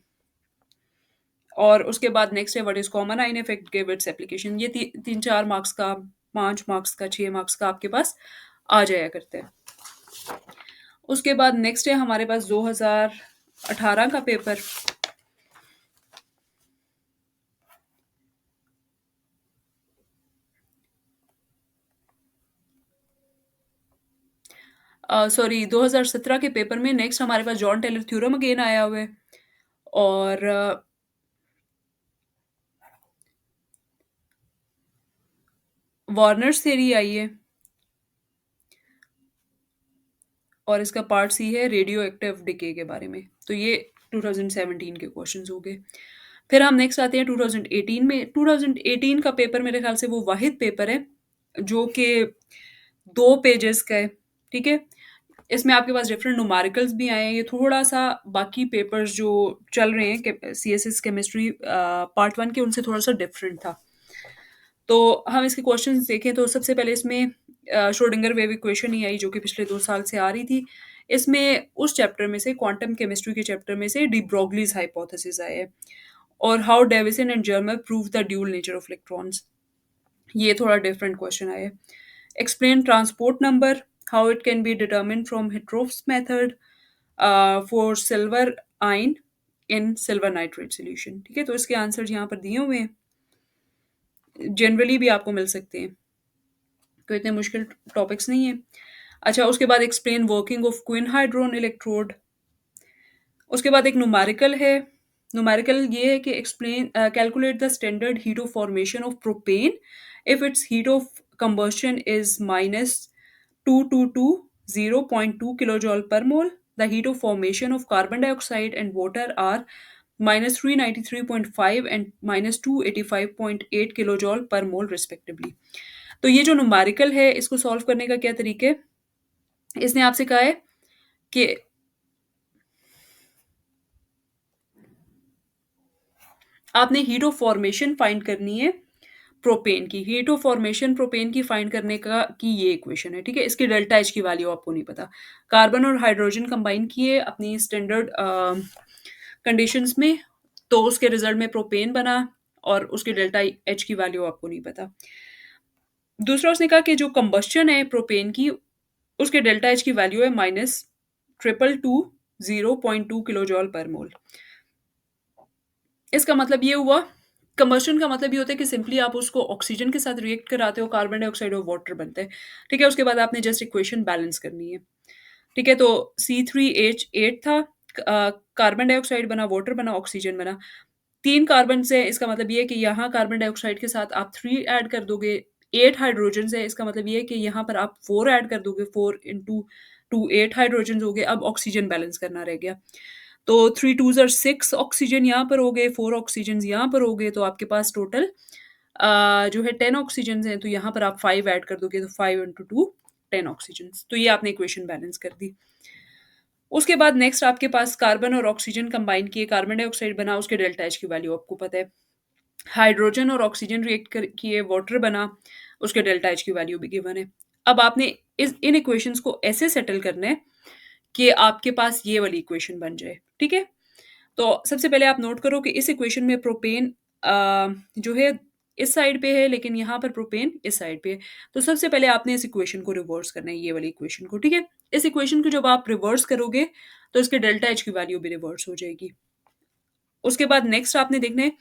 और उसके बाद नेक्स्ट है, what is common ion effect, give its application. ये 3-4 मार्क्स का, 5 मार्क्स का, 6 मार्क्स का आपके पास आ जाया करते हैं। उसके बाद नेक्स्ट है हमारे पास 2018 का पेपर। सॉरी, 2017 के पेपर में नेक्स्ट हमारे पास जॉन टेलर थ्योरम अगेन आया हुआ है, और वार्नर्स थ्योरी आई है, और इसका पार्ट सी है रेडियो एक्टिव डिके के बारे में। तो ये 2017 के क्वेश्चंस हो गए। फिर हम नेक्स्ट आते हैं 2018 में। 2018 का पेपर मेरे ख्याल से वो वाहिद पेपर है जो कि 2 पेजेस का है, ठीक है। इसमें आपके पास डिफरेंट न्यूमेरिकल्स भी आए हैं। ये थोड़ा सा बाकी पेपर्स जो चल रहे हैं सीएसएस केमिस्ट्री पार्ट वन के, उनसे थोड़ा सा डिफरेंट था। तो हम इसके क्वेश्चंस देखें तो सबसे पहले इसमें श्रोडिंगर वेव इक्वेशन ही आई, जो कि पिछले 2 साल से आ रही थी। इसमें उस चैप्टर में से, क्वांटम केमिस्ट्री के चैप्टर में से, डी ब्रोगलीज हाइपोथेसिस आए हैं, और how Davisson and Germer prove the dual nature of electrons. ये थोड़ा डिफरेंट क्वेश्चन आए। Explain transport number, how it can be determined from Hitrov's method for silver ion in silver nitrate solution. ठीक है, तो इसके आंसर यहाँ पर दिए हुए हैं, जनरली भी आपको मिल सकते हैं, तो इतने मुश्किल टॉपिक्स नहीं है। अच्छा, उसके बाद explain working of quinhydrone electrode. उसके बाद एक न्यूमेरिकल है। न्यूमेरिकल ये है कि explain calculate the standard heat of formation of propane if its heat of combustion is minus 2220.2 kilojoule per mole. The heat of formation of carbon dioxide and water are minus 393.5 and minus 285.8 kilojoule per mole respectively. तो ये जो न्यूमेरिकल है, इसको सॉल्व करने का क्या तरीके, इसने आपसे कहा है कि आपने हीट ऑफ फॉर्मेशन फाइंड करनी है प्रोपेन की। हीट ऑफ फॉर्मेशन प्रोपेन की फाइंड करने का की ये इक्वेशन है, ठीक है। इसकी डेल्टा एच की वैल्यू आपको नहीं पता। कार्बन और हाइड्रोजन कंबाइन किए अपनी स्टैंडर्ड कंडीशंस में, तो उसके रिजल्ट में प्रोपेन बना और उसकी डेल्टा एच की वैल्यू आपको नहीं पता। दूसरा उसने कहा कि जो कंबस्शन है प्रोपेन की, उसके डेल्टा एच की वैल्यू है माइनस 2220.2 किलोजॉल पर मोल। इसका मतलब ये हुआ, कंबस्शन का मतलब ये होता है कि सिंपली आप उसको ऑक्सीजन के साथ रिएक्ट कराते हो, कार्बन डाइऑक्साइड और वाटर बनते हैं, ठीक है। उसके बाद आपने जस्ट इक्वेशन बैलेंस करनी है, ठीक है। तो C3H8 था, कार्बन डाइऑक्साइड बना, वाटर बना, ऑक्सीजन बना। 3 कार्बन से, इसका मतलब ये है कि यहाँ कार्बन डाइऑक्साइड के साथ आप 3 ऐड कर दोगे। 8 हाइड्रोजन से, इसका मतलब ये है कि यहाँ पर आप 4 ऐड कर दोगे। 4 इंटू 2 8 हाइड्रोजन हो गए। अब ऑक्सीजन बैलेंस करना रह गया। तो 3 2 ज़र 6 ऑक्सीजन यहाँ पर हो गए, 4 ऑक्सीजन यहाँ पर हो गए, तो आपके पास टोटल जो है 10 ऑक्सीजन हैं। तो यहाँ पर आप 5 ऐड कर दोगे, तो 5 इंटू 2 10 ऑक्सीजन। तो ये आपने इक्वेशन बैलेंस कर दी। उसके बाद नेक्स्ट आपके पास कार्बन और ऑक्सीजन कंबाइन किए, कार्बन डाइऑक्साइड बना, उसके डेल्टा एच की वैल्यू आपको पता है। हाइड्रोजन और ऑक्सीजन रिएक्ट किए, वाटर बना, उसके डेल्टा एच की वैल्यू भी गिवन है। अब आपने इन इक्वेशंस को ऐसे सेटल करना है कि आपके पास ये वाली इक्वेशन बन जाए, ठीक है। तो सबसे पहले आप नोट करो कि इस इक्वेशन में प्रोपेन जो है इस साइड पे है, लेकिन यहाँ पर प्रोपेन इस साइड पे है। तो सबसे पहले आपने इस इक्वेशन को रिवर्स करना है, ये वाली इक्वेशन को, ठीक है। इस इक्वेशन को जब आप रिवर्स करोगे तो इसके डेल्टा एच की वैल्यू भी रिवर्स हो जाएगी। उसके बाद नेक्स्ट आपने देखना है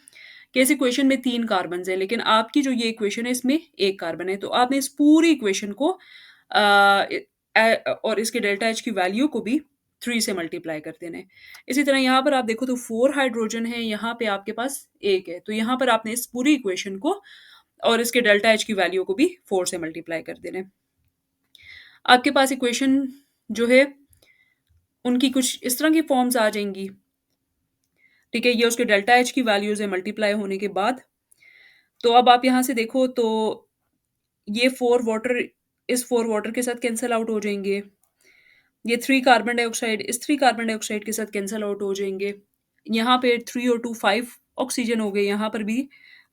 कि इस इक्वेशन में 3 कार्बन है, लेकिन आपकी जो ये इक्वेशन है इसमें 1 कार्बन है। तो आपने इस पूरी इक्वेशन को और इसके डेल्टा एच की वैल्यू को भी 3 से मल्टीप्लाई कर देना है। इसी तरह यहाँ पर आप देखो तो 4 हाइड्रोजन है, यहाँ पे आपके पास 1 है। तो यहाँ पर आपने इस पूरी इक्वेशन को और इसके डेल्टा एच की वैल्यू को भी 4 से मल्टीप्लाई कर देना है। आपके पास इक्वेशन जो है उनकी कुछ इस तरह की फॉर्म्स आ जाएंगी, ठीक है। ये उसके डेल्टा एच की वैल्यूज है मल्टीप्लाई होने के बाद। तो अब आप यहाँ से देखो तो ये 4 वाटर इस 4 वाटर के साथ कैंसल आउट हो जाएंगे। ये 3 कार्बन डाइऑक्साइड इस 3 कार्बन डाइऑक्साइड के साथ कैंसल आउट हो जाएंगे। यहाँ पे 3 और 2 5 ऑक्सीजन हो गए, यहाँ पर भी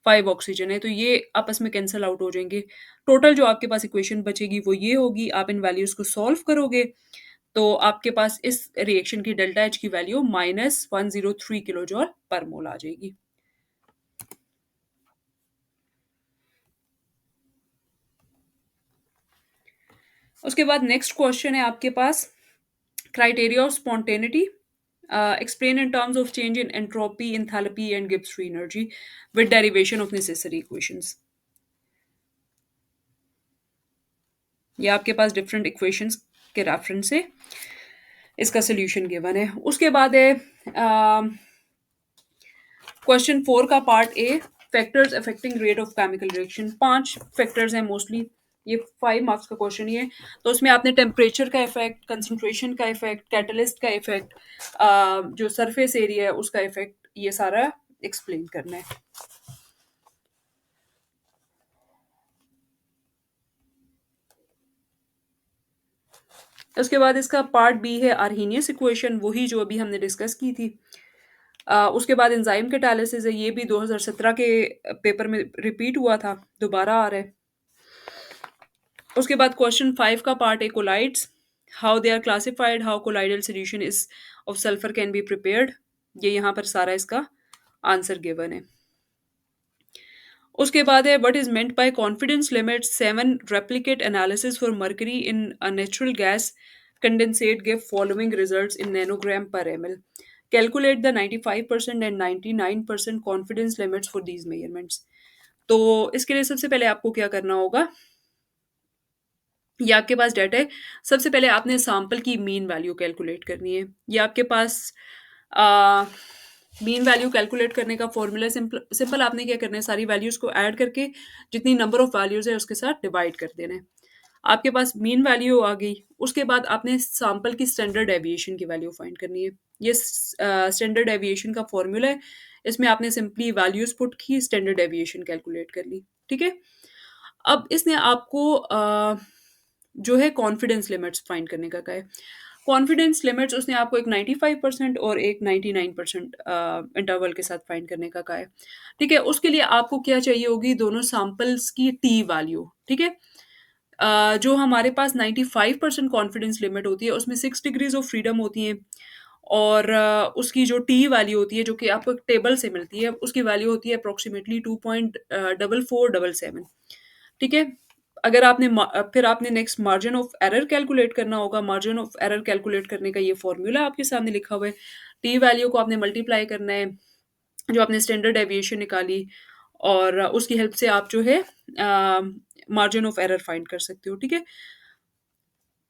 5 ऑक्सीजन है, तो ये आपस में कैंसल आउट हो जाएंगे। टोटल जो आपके पास इक्वेशन बचेगी वो ये होगी। आप इन वैल्यूज को सॉल्व करोगे तो आपके पास इस रिएक्शन की डेल्टा एच की वैल्यू माइनस 103 किलो जॉल पर मोल आ जाएगी। उसके बाद नेक्स्ट क्वेश्चन है आपके पास criteria of spontaneity, explain in terms of change in entropy, enthalpy and Gibbs free energy with derivation of necessary equations। ये आपके पास डिफरेंट इक्वेशंस के रेफरेंस से इसका सोल्यूशन गिवन है। उसके बाद है क्वेश्चन 4 का part A, factors affecting rate of chemical reaction. 5 factors हैं मोस्टली, ये 5 मार्क्स का क्वेश्चन ही है। तो उसमें आपने टेम्परेचर का इफेक्ट, कंसंट्रेशन का इफेक्ट, कैटलिस्ट का इफेक्ट, जो सरफेस एरिया है उसका इफेक्ट, ये सारा एक्सप्लेन करना है। उसके बाद इसका पार्ट बी है आर्हीनियस इक्वेशन, वही जो अभी हमने डिस्कस की थी। उसके बाद एंजाइम कैटालिसिस है, ये भी 2017 के पेपर में रिपीट हुआ था, दोबारा आ रहा है। उसके बाद क्वेश्चन 5 का पार्ट है colloids, how they are classified, how colloidal solution is of sulphur can be prepared. ये यहाँ पर सारा इसका आंसर गिवन है। उसके बाद है what is meant by confidence limit 7 replicate analysis for mercury in a natural gas condensate give following results in nanogram per mL. Calculate the 95% and 99% confidence limits for these measurements. तो इसके लिए सबसे पहले आपको क्या करना होगा, ये आपके पास डाटा है। सबसे पहले आपने सैंपल की मीन वैल्यू कैलकुलेट करनी है। ये आपके पास अ, मीन वैल्यू कैलकुलेट करने का फ़ॉर्मूला सिंपल सिंपल आपने क्या करना है, सारी वैल्यूज़ को ऐड करके जितनी नंबर ऑफ वैल्यूज़ है उसके साथ डिवाइड कर देना है। आपके पास मीन वैल्यू आ गई, उसके बाद आपने सैंपल की स्टैंडर्ड डेविएशन की वैल्यू फाइंड करनी है। ये स्टैंडर्ड डेविएशन का फ़ॉर्मूला है। इसमें आपने सिंपली वैल्यूज़ पुट की, स्टैंडर्ड डेविएशन कैलकुलेट कर ली, ठीक है? अब इसने आपको जो है कॉन्फिडेंस लिमिट्स फाइंड करने का कहा है। कॉन्फिडेंस लिमिट्स उसने आपको एक 95% और एक 99% इंटरवल के साथ फाइंड करने का कहा है। ठीक है? उसके लिए आपको क्या चाहिए होगी, दोनों सैंपल्स की टी वैल्यू, ठीक है? जो हमारे पास 95% कॉन्फिडेंस लिमिट होती है, उसमें 6 डिग्रीज़ ऑफ फ्रीडम होती हैं और उसकी जो टी वैल्यू होती है, जो कि आपको एक टेबल से मिलती है, उसकी वैल्यू होती है अप्रॉक्सिमेटली 2.4477, ठीक है? अगर आपने फिर आपने next margin of error calculate करना होगा। मार्जिन ऑफ एरर कैलकुलेट करने का ये फ़ॉर्मूला आपके सामने लिखा हुआ है। टी वैल्यू को आपने मल्टीप्लाई करना है, जो आपने स्टैंडर्ड डेविएशन निकाली और उसकी हेल्प से आप जो है मार्जिन ऑफ एरर फाइंड कर सकते हो, ठीक है?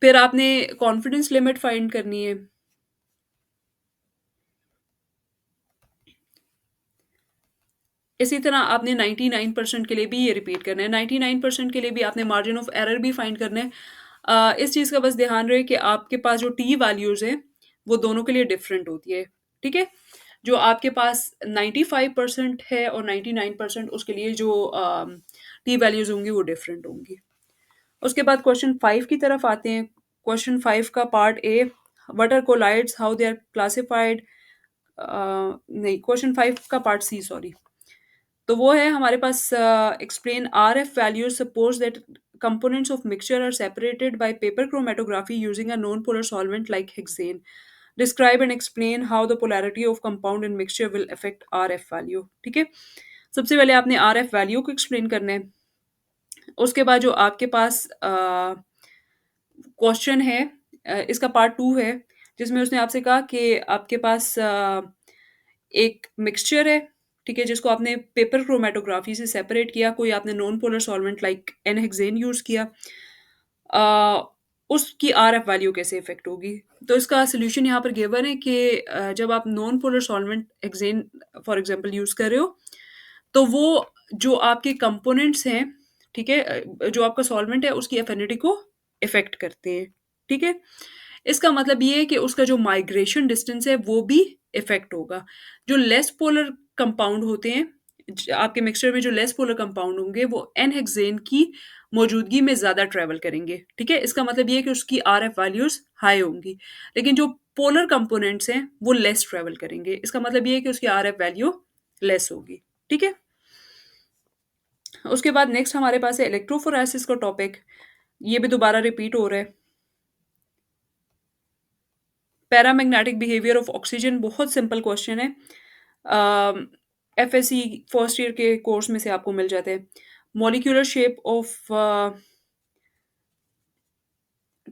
फिर आपने कॉन्फिडेंस लिमिट फाइंड करनी है। इसी तरह आपने 99% के लिए भी ये रिपीट करना है। 99% के लिए भी आपने मार्जिन ऑफ एरर भी फाइंड करना है। इस चीज़ का बस ध्यान रहे कि आपके पास जो टी वैल्यूज़ हैं, वो दोनों के लिए डिफरेंट होती है, ठीक है? जो आपके पास 95% है और 99% उसके लिए जो टी वैल्यूज़ होंगी वो डिफरेंट होंगी। उसके बाद क्वेश्चन 5 की तरफ आते हैं। क्वेश्चन 5 का part A, what are colloids, how they are classified, नहीं, क्वेश्चन 5 का पार्ट सी, सॉरी। तो वो है हमारे पास explain RF values, suppose that components of mixture are separated by paper chromatography using a non-polar solvent like hexane. Describe and explain how the polarity of compound in mixture will affect RF value. ठीक है? सबसे पहले आपने RF वैल्यू को एक्सप्लेन करना है। उसके बाद जो आपके पास क्वेश्चन है, इसका पार्ट 2 है, जिसमें उसने आपसे कहा कि आपके पास एक मिक्सचर है, ठीक है, जिसको आपने पेपर क्रोमैटोग्राफी से सेपरेट किया, कोई आपने non polar solvent like N-hexane use किया। अ, उसकी आरएफ वैल्यू कैसे इफ़ेक्ट होगी? तो इसका सॉल्यूशन यहाँ पर गिवन है कि जब आप non polar solvent hexane for example use कर रहे हो, तो वो जो आपके कंपोनेंट्स हैं, ठीक है? जो आपका सॉल्वेंट है उसकी एफिनिटी को इफ़ेक्ट करते हैं, ठीक है? इसका मतलब ये है कि उसका जो माइग्रेशन डिस्टेंस है वो भी इफ़ेक्ट होगा। जो लेस पोलर कंपाउंड होते हैं, आपके मिक्सचर में जो लेस पोलर कंपाउंड होंगे वो एन हेक्सेन की मौजूदगी में ज़्यादा ट्रैवल करेंगे, ठीक है? इसका मतलब ये है कि उसकी आरएफ वैल्यूज़ हाई होंगी। लेकिन जो पोलर कंपोनेंट्स हैं वो लेस ट्रैवल करेंगे। इसका मतलब ये है कि उसकी आरएफ वैल्यू लेस होगी, ठीक है? उसके बाद नेक्स्ट हमारे पास है इलेक्ट्रोफोरेसिस का टॉपिक। ये भी दोबारा रिपीट हो रहा है। पैरामैग्नेटिक बिहेवियर ऑफ ऑक्सीजन, बहुत सिंपल क्वेश्चन है। एफएससी फर्स्ट ईयर के कोर्स में से आपको मिल जाते हैं। मॉलिक्यूलर शेप ऑफ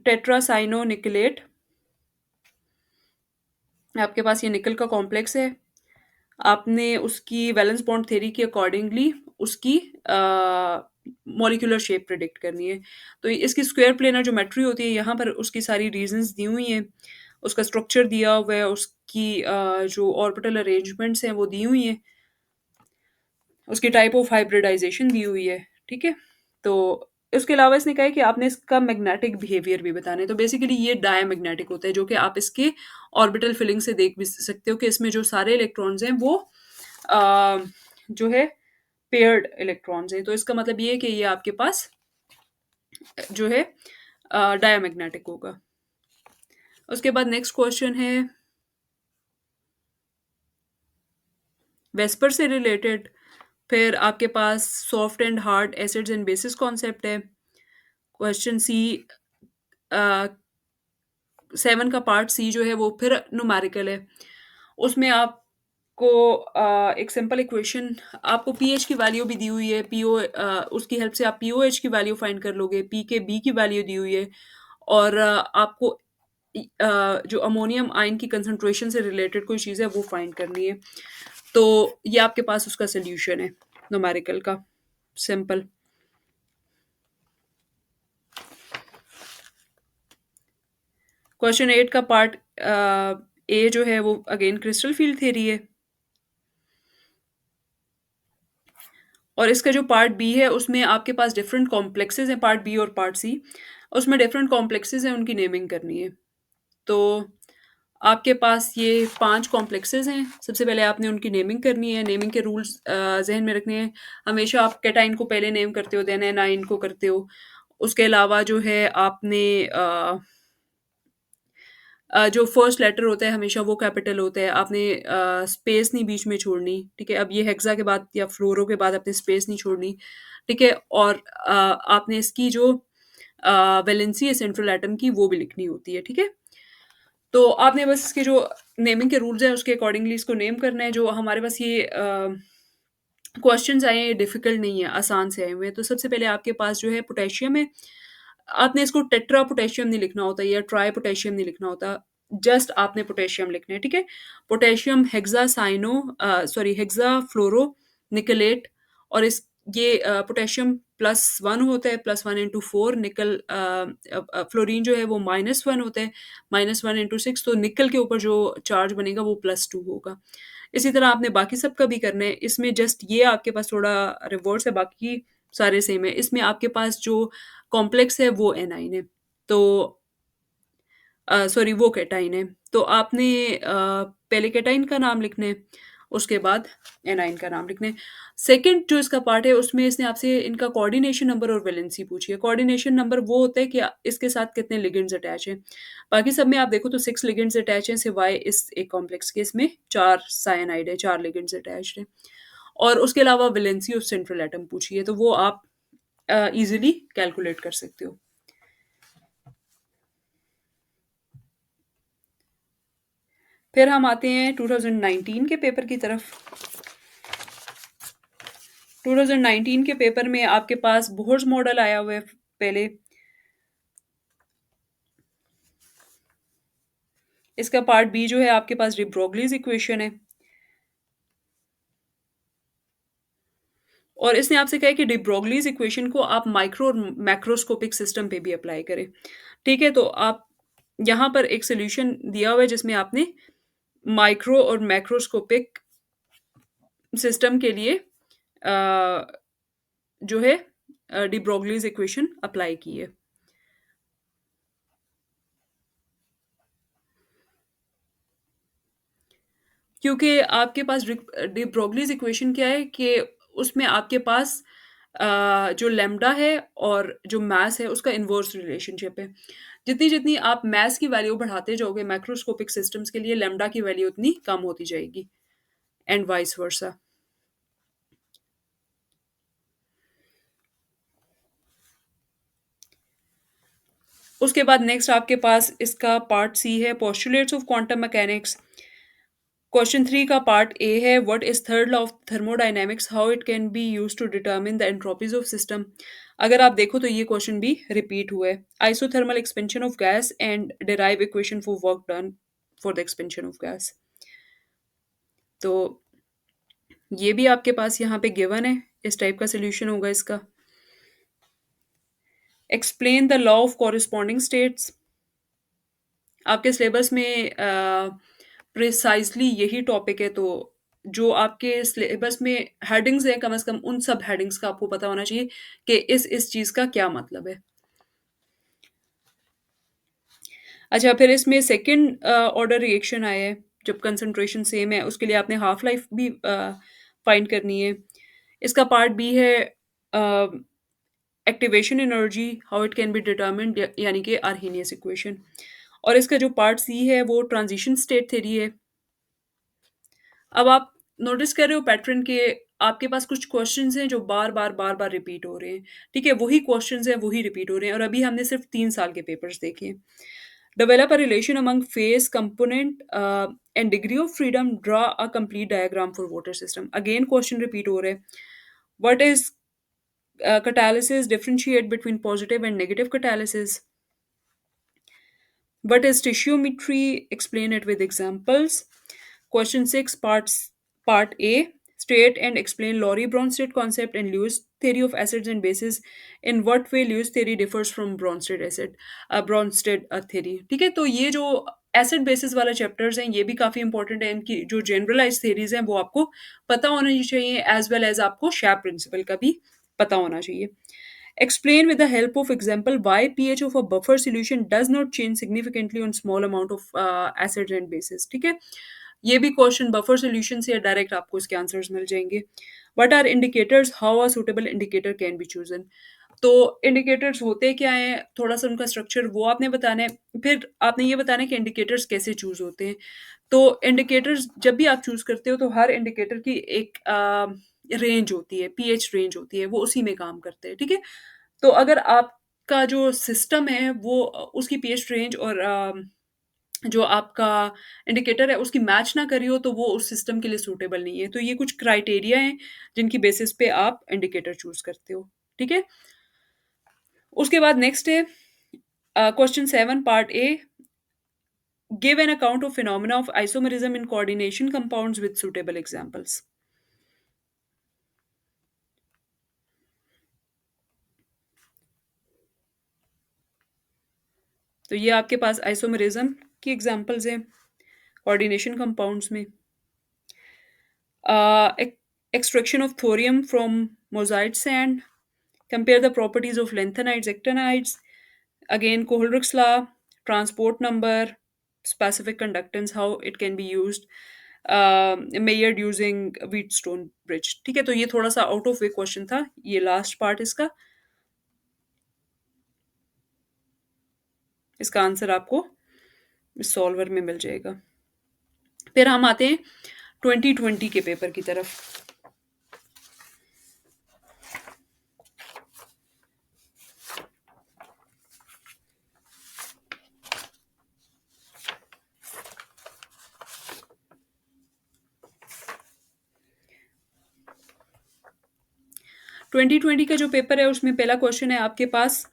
टेट्रासाइनो निकलेट, आपके पास ये निकल का कॉम्प्लेक्स है। आपने उसकी वैलेंस बॉन्ड थ्योरी के अकॉर्डिंगली उसकी मॉलिक्यूलर शेप प्रिडिक्ट करनी है। तो इसकी स्क्वायर प्लेनर ज्योमेट्री होती है, यहाँ पर उसकी सारी रीजंस दी हुई हैं, उसका स्ट्रक्चर दिया हुआ है, उसकी जो ऑर्बिटल अरेंजमेंट्स हैं वो दी हुई हैं, उसकी टाइप ऑफ हाइब्रिडाइजेशन दी हुई है, ठीक है? तो इसके अलावा इसने कहा है कि आपने इसका मैग्नेटिक बिहेवियर भी बताना है। तो बेसिकली ये डायमैग्नेटिक होता है, जो कि आप इसके ऑर्बिटल फिलिंग से देख भी सकते हो कि इसमें जो सारे इलेक्ट्रॉन्स हैं वो अ, जो है पेयर्ड इलेक्ट्रॉन्स हैं। तो इसका मतलब ये है कि ये आपके पास जो है डायमैग्नेटिक होगा। उसके बाद नेक्स्ट क्वेश्चन है वेस्पर से रिलेटेड। फिर आपके पास soft and hard acids and bases concept है। क्वेश्चन सी, 7 का पार्ट सी जो है वो फिर न्यूमेरिकल है। उसमें आप आपको एक सिंपल इक्वेशन, आपको पीएच की वैल्यू भी दी हुई है, उसकी हेल्प से आप पीओएच की वैल्यू फाइंड कर लोगे, पीकेबी की वैल्यू दी हुई है, और आपको जो अमोनियम आयन की कंसंट्रेशन से रिलेटेड कोई चीज़ है वो फाइंड करनी है। तो ये आपके पास उसका सॉल्यूशन है न्यूमेरिकल का, सिंपल। क्वेश्चन 8 का पार्ट ए जो है वो अगेन क्रिस्टल फील्ड थ्योरी है, और इसका जो पार्ट बी है उसमें आपके पास डिफरेंट कॉम्प्लेक्सेस हैं, पार्ट बी और पार्ट सी। उसमें डिफरेंट कॉम्प्लेक्सेस हैं, उनकी नेमिंग करनी है। तो आपके पास ये 5 कॉम्प्लेक्सेस हैं। सबसे पहले आपने उनकी नेमिंग करनी है, नेमिंग के रूल्स ज़हन में रखने हैं। हमेशा आप कैटाइन को पहले नेम करते हो, देन एनाइन को करते हो। उसके अलावा जो है आपने जो फर्स्ट लेटर होता है हमेशा वो कैपिटल होता है। आपने स्पेस नहीं बीच में छोड़नी, ठीक है? अब ये हेक्सा के बाद या फ्लोरो के बाद आपने स्पेस नहीं छोड़नी, ठीक है? और आपने इसकी जो वैलेंसी है सेंट्रल एटम की वो भी लिखनी होती है, ठीक है? तो आपने बस इसके जो नेमिंग के रूल्स हैं उसके अकॉर्डिंगली इसको नेम करना है। जो हमारे पास ये क्वेश्चंस आए हैं ये डिफिकल्ट नहीं है, आसान से आए हुए हैं। तो सबसे पहले आपके पास जो है पोटेशियम है। आपने इसको टेट्रा पोटेशियम नहीं लिखना होता या ट्राई पोटेशियम नहीं लिखना होता, जस्ट आपने पोटेशियम लिखना है, ठीक है? पोटेशियम हेक्सा फ्लोरो निकलेट, और इस ये पोटेशियम +1 होता है, +1 इंटू 4 निकल, फ्लोरीन जो है वो -1 होता है, -1 इंटू 6, तो निकल के ऊपर जो चार्ज बनेगा वो +2 होगा। इसी तरह आपने बाकी सब का भी करना है। इसमें जस्ट ये आपके पास थोड़ा रिवर्स है, बाकी सारे सेम है। इसमें आपके पास जो कॉम्प्लेक्स है वो एनाइन है। तो सॉरी वो कैटाइन है। तो आपने पहले कैटाइन का नाम लिखना है, उसके बाद एनाइन का नाम लिखना है। सेकंड जो इसका पार्ट है उसमें इसने आपसे इनका कोऑर्डिनेशन नंबर और वैलेंसी पूछी है। कोऑर्डिनेशन नंबर वो होता है कि इसके साथ कितने लिगेंड्स अटैच हैं। बाकी सब में आप देखो तो 6 लिगेंड्स अटैच हैं, सिवाय इस एक कॉम्प्लेक्स के, इसमें 4 साइनाइड है, 4 लिगेंड्स अटैच्ड हैं। और उसके अलावा वैलेंसी ऑफ सेंट्रल एटम पूछी है, तो वो आप ईज़िली कैलकुलेट कर सकते हो। फिर हम आते हैं 2019 के पेपर की तरफ। 2019 के पेपर में आपके पास बोह्रस मॉडल आया हुआ है पहले। इसका पार्ट बी जो है आपके पास डी ब्रोगलीज़ इक्वेशन है। और इसने आपसे कहा है कि डी ब्रोगलीज़ इक्वेशन को आप माइक्रो और मैक्रोस्कोपिक सिस्टम पे भी अप्लाई करें। ठीक है? तो आप यहाँ पर एक सॉल्यूशन दिया हुआ है जिसमें आपने माइक्रो और मैक्रोस्कोपिक सिस्टम के लिए जो है डी ब्रोगलीज़ इक्वेशन अप्लाई की है। क्योंकि आपके पास डी ब्रोगलीज़ इक्वेशन क्या है कि उसमें आपके पास जो लैम्ब्डा है और जो मास है उसका इनवर्स रिलेशनशिप है। जितनी-जितनी आप मास की वैल्यू बढ़ाते जाओगे मैक्रोस्कोपिक सिस्टम्स के लिए, लैम्ब्डा की वैल्यू उतनी कम होती जाएगी, एंड वाइस वर्सा। उसके बाद नेक्स्ट आपके पास इसका पार्ट सी है, postulates of quantum mechanics. Question 3 का पार्ट ए है, what is third law of thermodynamics, how it can be used to determine the entropies of system. अगर आप देखो तो ये क्वेश्चन भी रिपीट हुआ है। Isothermal expansion of gas and derive equation for work done for the expansion of gas. तो ये भी आपके पास यहाँ पे गिवन है, इस टाइप का सोल्यूशन होगा इसका। Explain the law of corresponding states. आपके सिलेबस में प्रिसाइजली यही टॉपिक है, तो जो आपके सिलेबस में हेडिंग्स हैं कम से कम उन सब हेडिंग्स का आपको पता होना चाहिए कि इस चीज़ का क्या मतलब है। अच्छा, फिर इसमें सेकंड ऑर्डर रिएक्शन आया है, जब कंसंट्रेशन सेम है उसके लिए आपने हाफ लाइफ भी फाइंड करनी है। इसका पार्ट बी है activation energy, how it can B determined, यानी कि आर्हेनियस इक्वेशन। और इसका जो पार्ट सी है वो ट्रांजिशन स्टेट थ्योरी है। अब आप नोटिस कर रहे हो पैटर्न के, आपके पास कुछ क्वेश्चंस हैं जो बार-बार रिपीट हो रहे हैं, ठीक है? वही क्वेश्चंस हैं, वही रिपीट हो रहे हैं, और अभी हमने सिर्फ 3 साल के पेपर्स देखे हैं। Develop a relation among face component and degree of freedom, draw a complete diagram for water system. Again question repeat हो रहे हैं। What is catalysis? Differentiate between positive and negative catalysis. What is tissue? Explain it with examples. Question 6, part A. State and explain Laurie Bronsted concept and Lewis theory of acids and bases. In what way Lewis theory differs from Bronsted theory? ठीक है, तो ये जो एसिड बेसिस वाला चैप्टर्स हैं ये भी काफ़ी इंपॉर्टेंट है। इनकी जो जनरलाइज थेरीज हैं वो आपको पता होना चाहिए, एज वेल एज आपको शैप प्रिंसिपल का भी पता होना चाहिए। Explain with the help of example why pH of a buffer solution does not change significantly on small amount of acids and bases। ठीक है, ये भी क्वेश्चन बफर सॉल्यूशन से डायरेक्ट आपको इसके आंसर्स मिल जाएंगे। What are indicators? How a suitable indicator can be chosen. तो इंडिकेटर्स होते क्या हैं, थोड़ा सा उनका स्ट्रक्चर वो आपने बताना है, फिर आपने ये बताना है कि इंडिकेटर्स कैसे चूज होते हैं। तो इंडिकेटर्स जब भी आप चूज करते हो तो हर इंडिकेटर की एक रेंज होती है, पीएच रेंज होती है, वो उसी में काम करते हैं। ठीक है, तो अगर आपका जो सिस्टम है वो उसकी पीएच रेंज और जो आपका इंडिकेटर है उसकी मैच ना करी हो तो वो उस सिस्टम के लिए सूटेबल नहीं है। तो ये कुछ क्राइटेरिया हैं जिनकी बेसिस पे आप इंडिकेटर चूज करते हो। ठीक है, उसके बाद नेक्स्ट है question 7 part A. Give an account of phenomena of isomerism in coordination compounds with suitable examples. तो ये आपके पास आइसोमरिज्म की एग्जांपल्स हैं कोऑर्डिनेशन कंपाउंड्स में। Extraction of thorium from mosaic sand. Compare the properties of lanthanides, actinides. Again, Kohlruck's law, transport number, specific conductance, how it can be used, measured using Wheatstone bridge। ठीक है, तो ये थोड़ा सा आउट ऑफ वे क्वेश्चन था, ये लास्ट पार्ट इसका। इसका आंसर आपको सॉल्वर में मिल जाएगा। फिर हम आते हैं 2020 के पेपर की तरफ। 2020 का जो पेपर है उसमें पहला क्वेश्चन है आपके पास,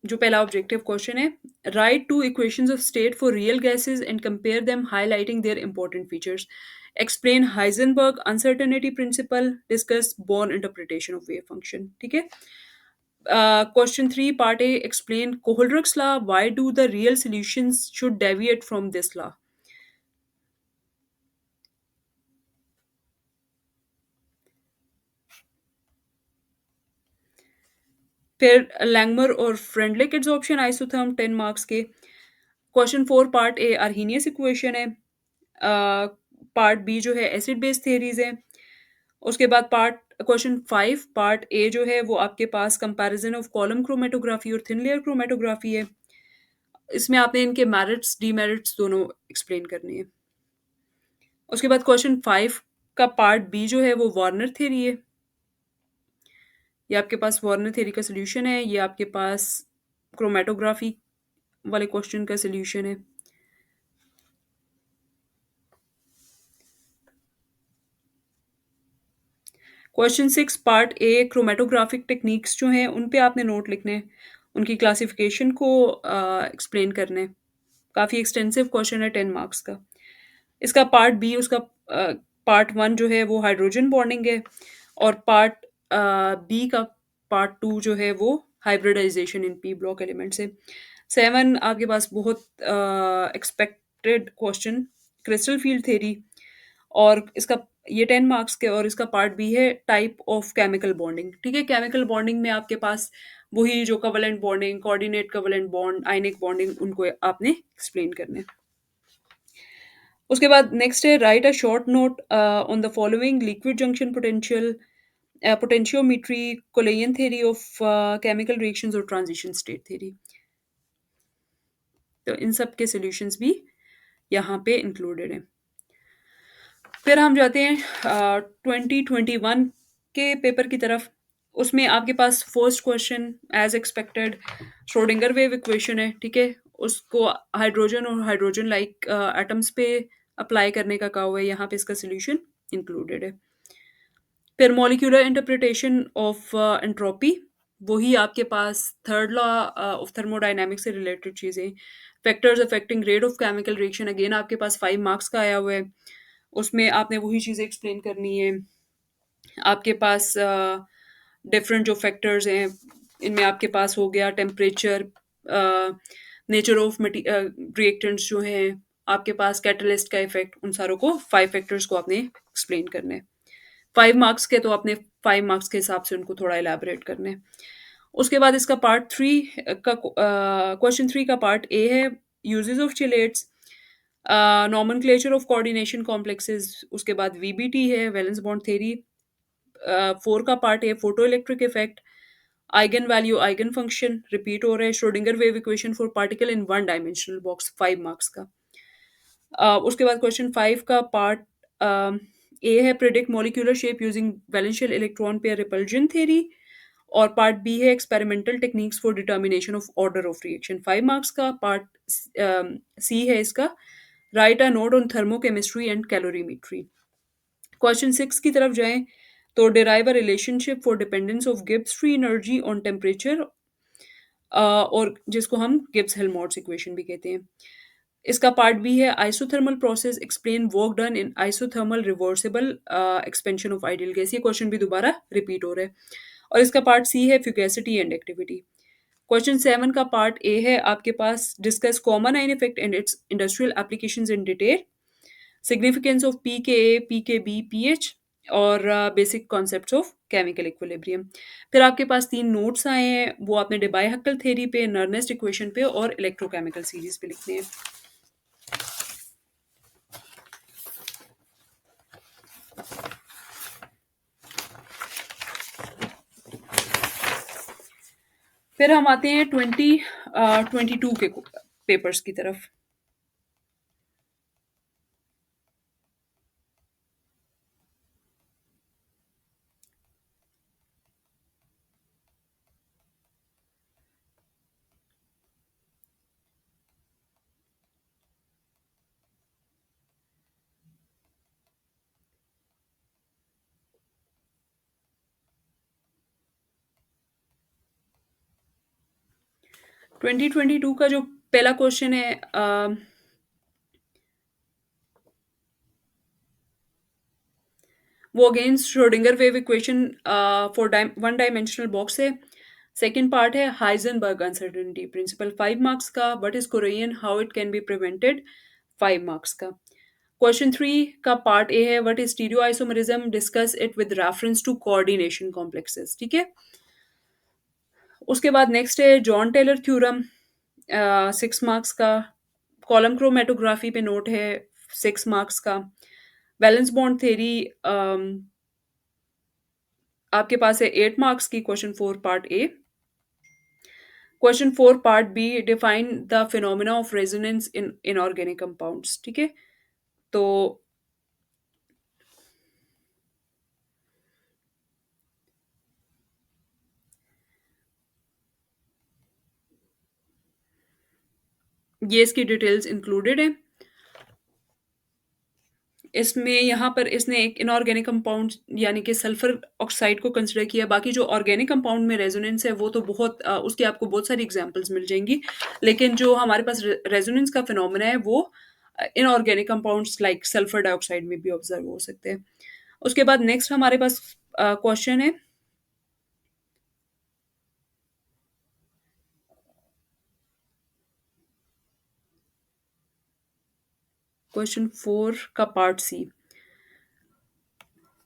जो पहला ऑब्जेक्टिव क्वेश्चन है, write two equations of state for real gases and compare them highlighting their important features. Explain Heisenberg uncertainty principle, discuss Born interpretation of wave function. ठीक है, question 3 part A. Explain Kohlrausch law, why do the real solutions should deviate from this law. फिर लैंगमर और फ्रेंडलिक एड्सॉर्प्शन आइसोथर्म 10 मार्क्स के। Question 4 part A Arrhenius equation है। पार्ट बी जो है एसिड बेस थेरीज है। उसके बाद पार्ट क्वेश्चन 5 पार्ट ए जो है वो आपके पास कंपैरिजन ऑफ कॉलम क्रोमेटोग्राफी और थिन लेयर क्रोमेटोग्राफी है। इसमें आपने इनके मेरिट्स डीमेरिट्स दोनों एक्सप्लेन करने हैं। उसके बाद क्वेश्चन 5 का पार्ट बी जो है वो वार्नर थ्योरी है। ये आपके पास वार्नर थ्योरी का सोल्यूशन है, ये आपके पास क्रोमेटोग्राफी वाले क्वेश्चन का सोल्यूशन है। Question 6 part A chromatographic techniques जो हैं उन पे आपने नोट लिखने हैं, उनकी क्लासिफिकेशन को एक्सप्लेन करने हैं। काफ़ी एक्सटेंसिव क्वेश्चन है 10 मार्क्स का। इसका पार्ट बी उसका पार्ट 1 जो है वो हाइड्रोजन बॉन्डिंग है, और पार्ट बी का पार्ट 2 जो है वो hybridisation in P block element है। 7 आपके पास बहुत expected question crystal field theory, और इसका ये 10 मार्क्स के, और इसका पार्ट बी है टाइप ऑफ केमिकल बॉन्डिंग। ठीक है, केमिकल बॉन्डिंग में आपके पास वही जो covalent bonding, coordinate covalent bond, ionic bonding, उनको आपने एक्सप्लेन करने हैं। उसके बाद नेक्स्ट है right a short note on the following liquid junction potential, potentiometry, कोलेयन theory of chemical reactions और ट्रांजिशन स्टेट थ्योरी। तो इन सब के सॉल्यूशंस भी यहाँ पे इंक्लूडेड हैं। फिर हम जाते हैं 2021 के पेपर की तरफ। उसमें आपके पास first question as expected Schrodinger wave equation है। ठीक है, उसको हाइड्रोजन और हाइड्रोजन लाइक एटम्स पे अप्लाई करने का कहा हुआ है, यहाँ पे इसका सॉल्यूशन इंक्लूडेड है। फिर मॉलिक्यूलर इंटरप्रिटेशन ऑफ एंट्रोपी, वही आपके पास थर्ड लॉ ऑफ थर्मोडायनामिक्स से रिलेटेड चीज़ें। Factors affecting rate of chemical reaction, again आपके पास 5 मार्क्स का आया हुआ है, उसमें आपने वही चीज़ें एक्सप्लेन करनी है। आपके पास डिफरेंट जो फैक्टर्स हैं, इनमें आपके पास हो गया टेम्परेचर, नेचर ऑफ रिएक्टेंट्स जो हैं, आपके पास कैटलिस्ट का इफेक्ट, उन सारों को 5 फैक्टर्स को आपने एक्सप्लेन करना है। 5 मार्क्स के तो आपने 5 मार्क्स के हिसाब से उनको थोड़ा इलेबोरेट करने हैं। उसके बाद इसका पार्ट थ्री का क्वेश्चन थ्री का पार्ट ए है, uses of chelates, nomenclature of coordination complexes, उसके बाद वीबीटी है, वैलेंस बॉन्ड थ्योरी। फोर का पार्ट है photo electric effect, eigen value eigen function, repeat हो रहा है, Schrodinger wave equation for particle in one dimensional box, 5 marks का। उसके बाद क्वेश्चन फाइव का पार्ट ए है, predict molecular shape using वैलेंशियल electron pair repulsion theory, और पार्ट बी है experimental techniques for determination of order of reaction, 5 marks का। पार्ट सी है इसका, right a note on thermochemistry and calorimetry. Question six की तरफ जाएं तो derive a relationship for dependence of Gibbs free energy on temperature, और जिसको हम गिब्स हेल्महोल्ट्ज इक्वेशन भी कहते हैं। इसका पार्ट बी है isothermal process, explain work done in isothermal reversible expansion of ideal gas, ये क्वेश्चन भी दोबारा रिपीट हो रहा है। और इसका पार्ट सी है fugacity and activity. Question seven का पार्ट ए है आपके पास, discuss common ion effect and its industrial applications in detail, significance of pKa pKb pH, और basic concepts of chemical equilibrium. फिर आपके पास 3 नोट्स आए हैं, वो आपने डेबाय हक्कल थ्योरी पे, नर्नेस्ट इक्वेशन पे और इलेक्ट्रोकेमिकल सीरीज पे लिखने हैं। फिर हम आते हैं 2022 के पेपर्स की तरफ। ट्वेंटी ट्वेंटी टू का जो पहला क्वेश्चन है, वो again Schrodinger wave equation for one dimensional box है। सेकेंड पार्ट है हाइजेनबर्ग अनसर्टेनिटी प्रिंसिपल, 5 मार्क्स का। What is corrosion, how it can be prevented, 5 marks का। क्वेश्चन थ्री का पार्ट ए है, what is stereo isomerism, discuss it with reference to coordination complexes, ठीक है। उसके बाद नेक्स्ट है जॉन टेलर थ्योरम, 6 मार्क्स का। कॉलम क्रोमेटोग्राफी पे नोट है, 6 मार्क्स का। वैलेंस बॉन्ड थ्योरी आपके पास है 8 मार्क्स की, question four part A. Question four part B, define the phenomena of resonance in inorganic compounds, ठीक है। तो ये इसकी डिटेल्स इंक्लूडेड है इसमें। यहाँ पर इसने एक इनऑर्गेनिक कंपाउंड यानी कि सल्फर ऑक्साइड को कंसिडर किया। बाकी जो ऑर्गेनिक कंपाउंड में रेजोनेंस है वो तो बहुत उसकी आपको बहुत सारी एग्जांपल्स मिल जाएंगी, लेकिन जो हमारे पास रेजोनेंस का फिनोमेना है वो inorganic compounds like sulphur dioxide में भी ऑब्जर्व हो सकते हैं। उसके बाद नेक्स्ट हमारे पास क्वेश्चन है, क्वेश्चन फोर का पार्ट सी,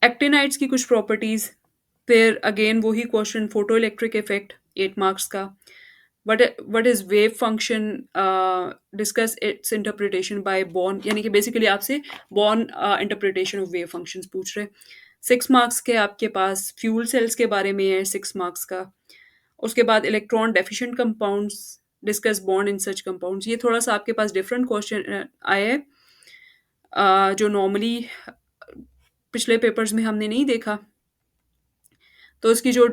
एक्टिनाइड्स की कुछ प्रॉपर्टीज। फिर अगेन वही question photoelectric effect, 8 marks का। What is wave function, discuss its interpretation by Born, यानी कि बेसिकली आपसे Born interpretation of wave functions पूछ रहे हैं। 6 मार्क्स के आपके पास फ्यूल सेल्स के बारे में है, 6 मार्क्स का। उसके बाद electron deficient compounds, discuss bond in such compounds, ये थोड़ा सा आपके पास डिफरेंट क्वेश्चन आए हैं, जो नॉर्मली पिछले पेपर्स में हमने नहीं देखा। तो इसकी जो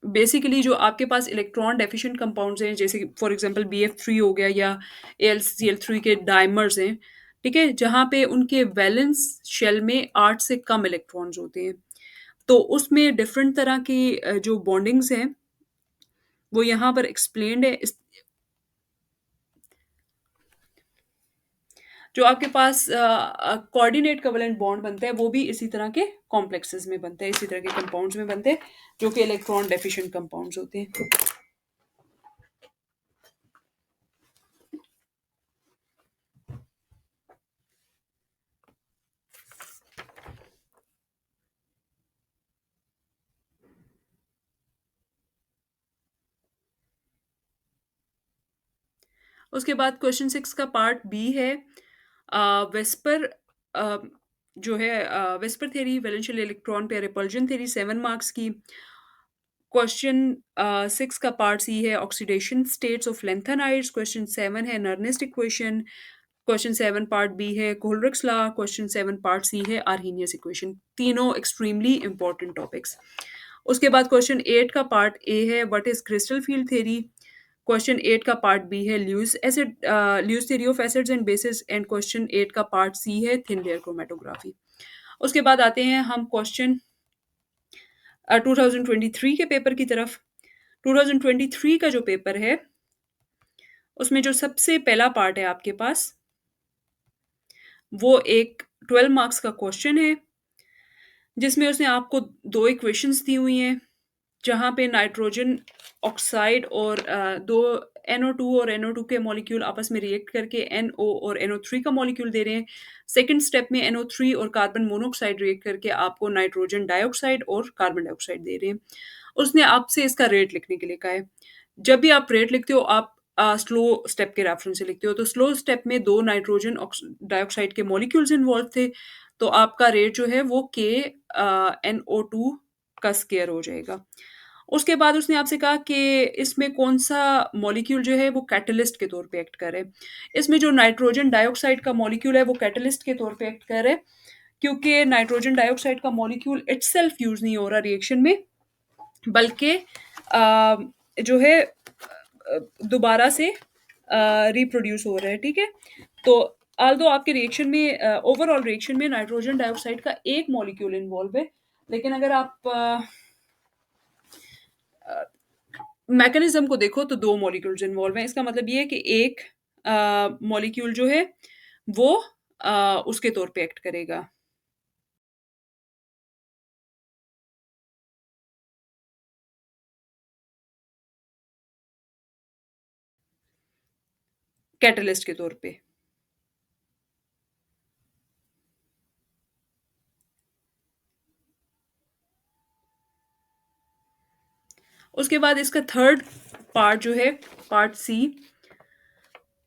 बेसिकली जो आपके पास इलेक्ट्रॉन डेफिशिएंट कंपाउंड्स हैं, जैसे कि फॉर एग्जांपल BF3 हो गया या AlCl3 के डाइमर्स हैं, ठीक है? जहाँ पे उनके वैलेंस शेल में 8 से कम इलेक्ट्रॉन्स होते हैं। तो उसमें डिफरेंट तरह की जो बॉन्डिंग्स हैं, वो यहाँ पर एक्सप्लेन्ड है। जो आपके पास कोऑर्डिनेट कोवैलेंट बॉन्ड बनते हैं, वो भी इसी तरह के कॉम्प्लेक्सेस में बनते हैं, इसी तरह के कंपाउंड्स में बनते हैं, जो कि इलेक्ट्रॉन डेफिशिएंट कंपाउंड्स होते हैं। उसके बाद क्वेश्चन 6 का पार्ट बी है। वेस्पर अ, जो है VSEPR theory, valence electron pair repulsion theory 7 marks की। क्वेश्चन 6 का पार्ट सी है oxidation states of lanthanides. Question 7 है Nernst equation. Question 7 part B है Kohlrausch law. Question 7 part C है आर्हीनियस इक्वेशन। तीनों एक्सट्रीमली इंपॉर्टेंट टॉपिक्स। उसके बाद क्वेश्चन 8 का पार्ट ए है what is crystal field theory. Question 8 का पार्ट बी है Lewis theory of acids and basis. And question 8 का पार्ट सी है थिन लेयर क्रोमेटोग्राफी। उसके बाद आते हैं हम क्वेश्चन 2023 के पेपर की तरफ। 2023 का जो पेपर है, उसमें जो सबसे पहला पार्ट है आपके पास, वो एक 12 मार्क्स का क्वेश्चन है, जिसमें उसने आपको 2 इक्वेशंस दी हुई हैं, जहाँ पे नाइट्रोजन ऑक्साइड और 2 NO2 और NO2 के मॉलिक्यूल आपस में रिएक्ट करके NO और NO3 का मॉलिक्यूल दे रहे हैं। सेकंड स्टेप में NO3 और कार्बन मोनोऑक्साइड रिएक्ट करके आपको नाइट्रोजन डाइऑक्साइड और कार्बन डाइऑक्साइड दे रहे हैं। उसने आपसे इसका रेट लिखने के लिए कहा है। जब भी आप रेट लिखते हो, आप स्लो स्टेप के रेफरेंस से लिखते हो। तो स्लो स्टेप में 2 नाइट्रोजन डाइऑक्साइड के मॉलिक्यूल्स इन्वॉल्व थे, तो आपका रेट जो है वो KNO2 का स्क्वायर हो जाएगा। उसके बाद उसने आपसे कहा कि इसमें कौन-सा मॉलिक्यूल जो है वो कैटलिस्ट के तौर पे एक्ट कर रहा है। इसमें जो नाइट्रोजन डाइऑक्साइड का मॉलिक्यूल है वो कैटलिस्ट के तौर पे एक्ट कर रहा है, क्योंकि नाइट्रोजन डाइऑक्साइड का मॉलिक्यूल इटसेल्फ यूज़ नहीं हो रहा रिएक्शन में, बल्कि जो है दोबारा से रिप्रोड्यूस हो रहा है, ठीक है? तो ऑल्दो आपके रिएक्शन में ओवरऑल रिएक्शन में नाइट्रोजन डाइऑक्साइड का एक मॉलिक्यूल इन्वॉल्व है, लेकिन अगर आप मैकेनिज्म को देखो तो 2 मॉलिक्यूल्स इन्वॉल्व हैं। इसका मतलब ये है कि एक मॉलिक्यूल जो है वो उसके तौर पे एक्ट करेगा, कैटलिस्ट के तौर पे। उसके बाद इसका थर्ड पार्ट जो है, पार्ट सी,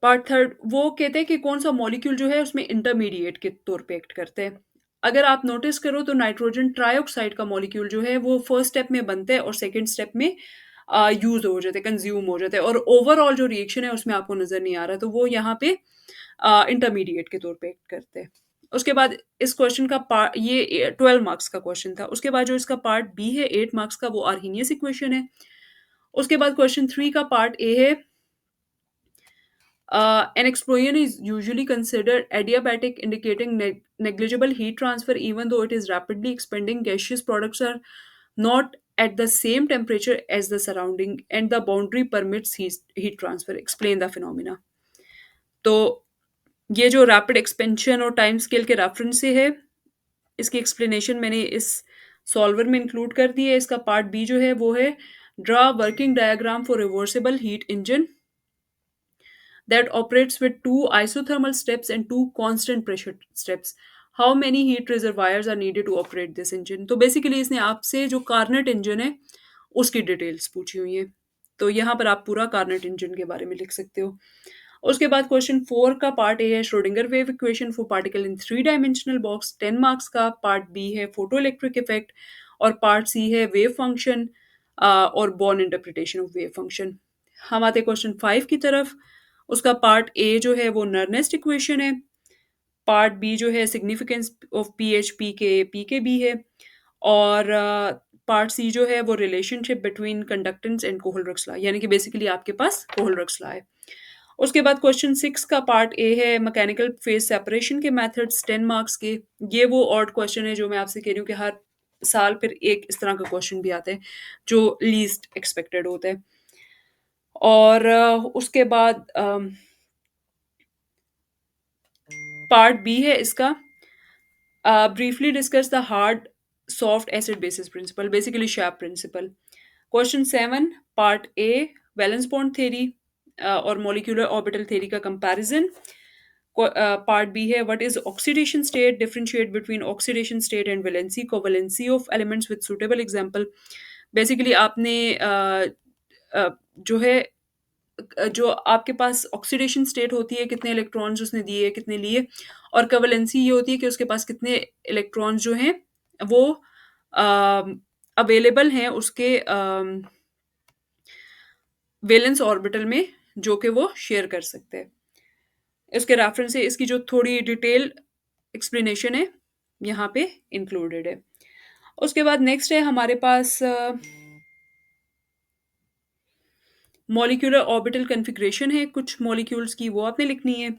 पार्ट थर्ड, वो कहते हैं कि कौन-सा मॉलिक्यूल जो है उसमें इंटरमीडिएट के तौर पे एक्ट करते हैं। अगर आप नोटिस करो तो नाइट्रोजन ट्राइऑक्साइड का मॉलिक्यूल जो है वो फर्स्ट स्टेप में बनता है और सेकंड स्टेप में यूज़ हो जाता है, कंज़्यूम हो जाता है, और ओवरऑल जो रिएक्शन है उसमें आपको नज़र नहीं आ रहा, तो वो यहाँ पे इंटरमीडिएट के तौर पे एक्ट करते हैं। उसके बाद इस क्वेश्चन का पार्ट, ये 12 मार्क्स का क्वेश्चन था। उसके बाद जो इसका पार्ट बी है 8 मार्क्स का, वो आर्हीनियस इक्वेशन है। उसके बाद क्वेश्चन 3 का पार्ट ए है an explosion is usually considered adiabatic, indicating negligible heat transfer, even though it is rapidly expanding. Gaseous products are not at the same temperature as the surrounding, and the boundary permits heat transfer. Explain the phenomena. तो ये जो रैपिड एक्सपेंशन और टाइम स्केल के रेफरेंस से है, इसकी एक्सप्लेनेशन मैंने इस सॉल्वर में इंक्लूड कर दी है। इसका पार्ट बी जो है वो है draw working diagram for reversible heat engine that operates with two isothermal steps and two constant pressure steps. How many heat reservoirs are needed to operate this engine? तो बेसिकली इसने आपसे जो कार्नेट इंजन है उसकी डिटेल्स पूछी हुई है। तो यहाँ पर आप पूरा कार्नेट इंजन के बारे में लिख सकते हो। उसके बाद क्वेश्चन 4 का पार्ट ए है Schrodinger wave equation for particle in 3 dimensional box, 10 marks का। पार्ट बी है फोटो इलेक्ट्रिक इफेक्ट, और पार्ट सी है वेव फंक्शन और born interpretation of wave function. हम आते क्वेश्चन 5 की तरफ। उसका पार्ट ए जो है वो नर्नेस्ट इक्वेशन है। पार्ट बी जो है significance of pH pKb है। और पार्ट सी जो है वो relationship between conductance and Kohlrausch law, यानी कि बेसिकली आपके पास कोहलरक्स लॉ है। उसके बाद क्वेश्चन 6 का पार्ट ए है मैकेनिकल फेज सेपरेशन के मेथड्स 10 मार्क्स के। ये वो ऑड क्वेश्चन है जो मैं आपसे कह रही हूँ कि हर साल फिर एक इस तरह का क्वेश्चन भी आता है जो लीस्ट एक्सपेक्टेड होता है। और उसके बाद पार्ट बी है इसका, briefly discuss the hard soft acid basis principle, basically Sharp principle. Question 7 part A valence bond theory और molecular orbital theory का comparison. Part B है what is oxidation state, differentiate between oxidation state and valency covalency of elements with suitable example. Basically आपने जो है जो आपके पास ऑक्सीडेशन स्टेट होती है, कितने इलेक्ट्रॉन्स उसने दिए, कितने लिए, और कवलेंसी ये होती है कि उसके पास कितने इलेक्ट्रॉन्स जो हैं वो अवेलेबल हैं उसके वैलेंस ऑर्बिटल में, जो कि वो शेयर कर सकते हैं। इसके रेफरेंस से इसकी जो थोड़ी डिटेल एक्सप्लेनेशन है यहाँ पे इंक्लूडेड है। उसके बाद नेक्स्ट है हमारे पास मॉलिक्यूलर ऑर्बिटल कन्फिग्रेशन है कुछ मॉलिक्यूल्स की, वो आपने लिखनी है।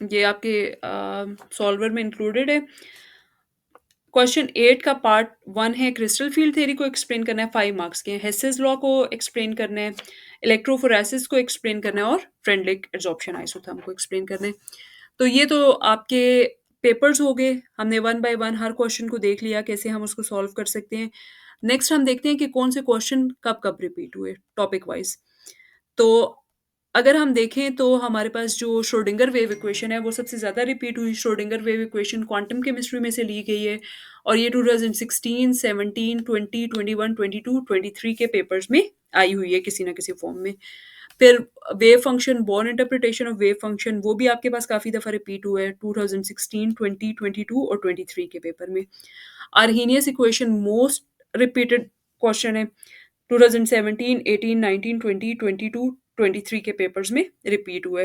ये आपके सॉल्वर में इंक्लूडेड है। क्वेश्चन 8 का पार्ट 1 है क्रिस्टल फील्ड थ्योरी को एक्सप्लेन करना है, 5 मार्क्स के। हेसेस लॉ को एक्सप्लेन करना है, इलेक्ट्रोफोरेसिस को एक्सप्लेन करना है और फ्रेंडलिक एब्जॉर्प्शन आइसोथर्म को एक्सप्लेन करना है। तो ये तो आपके पेपर्स हो गए। हमने one by one her question को देख लिया कैसे हम उसको सॉल्व कर सकते हैं। नेक्स्ट हम देखते हैं कि कौन से क्वेश्चन कब कब रिपीट हुए टॉपिक वाइज। तो अगर हम देखें तो हमारे पास जो श्रोडिंगर वेव इक्वेशन है वो सबसे ज़्यादा रिपीट हुई। Schrodinger wave equation quantum chemistry में से ली गई है और ये 2016, 17, 20, 21, 22, 23 के पेपर्स में आई हुई है किसी ना किसी फॉर्म में। फिर wave function, Born interpretation of wave function, वो भी आपके पास काफ़ी दफ़ा रिपीट हुआ है 2016, 20, 22 और 23 के पेपर में। Arrhenius equation most repeated question है, 2017, 18, 19, 20, 22, 23 के पेपर्स में रिपीट हुए।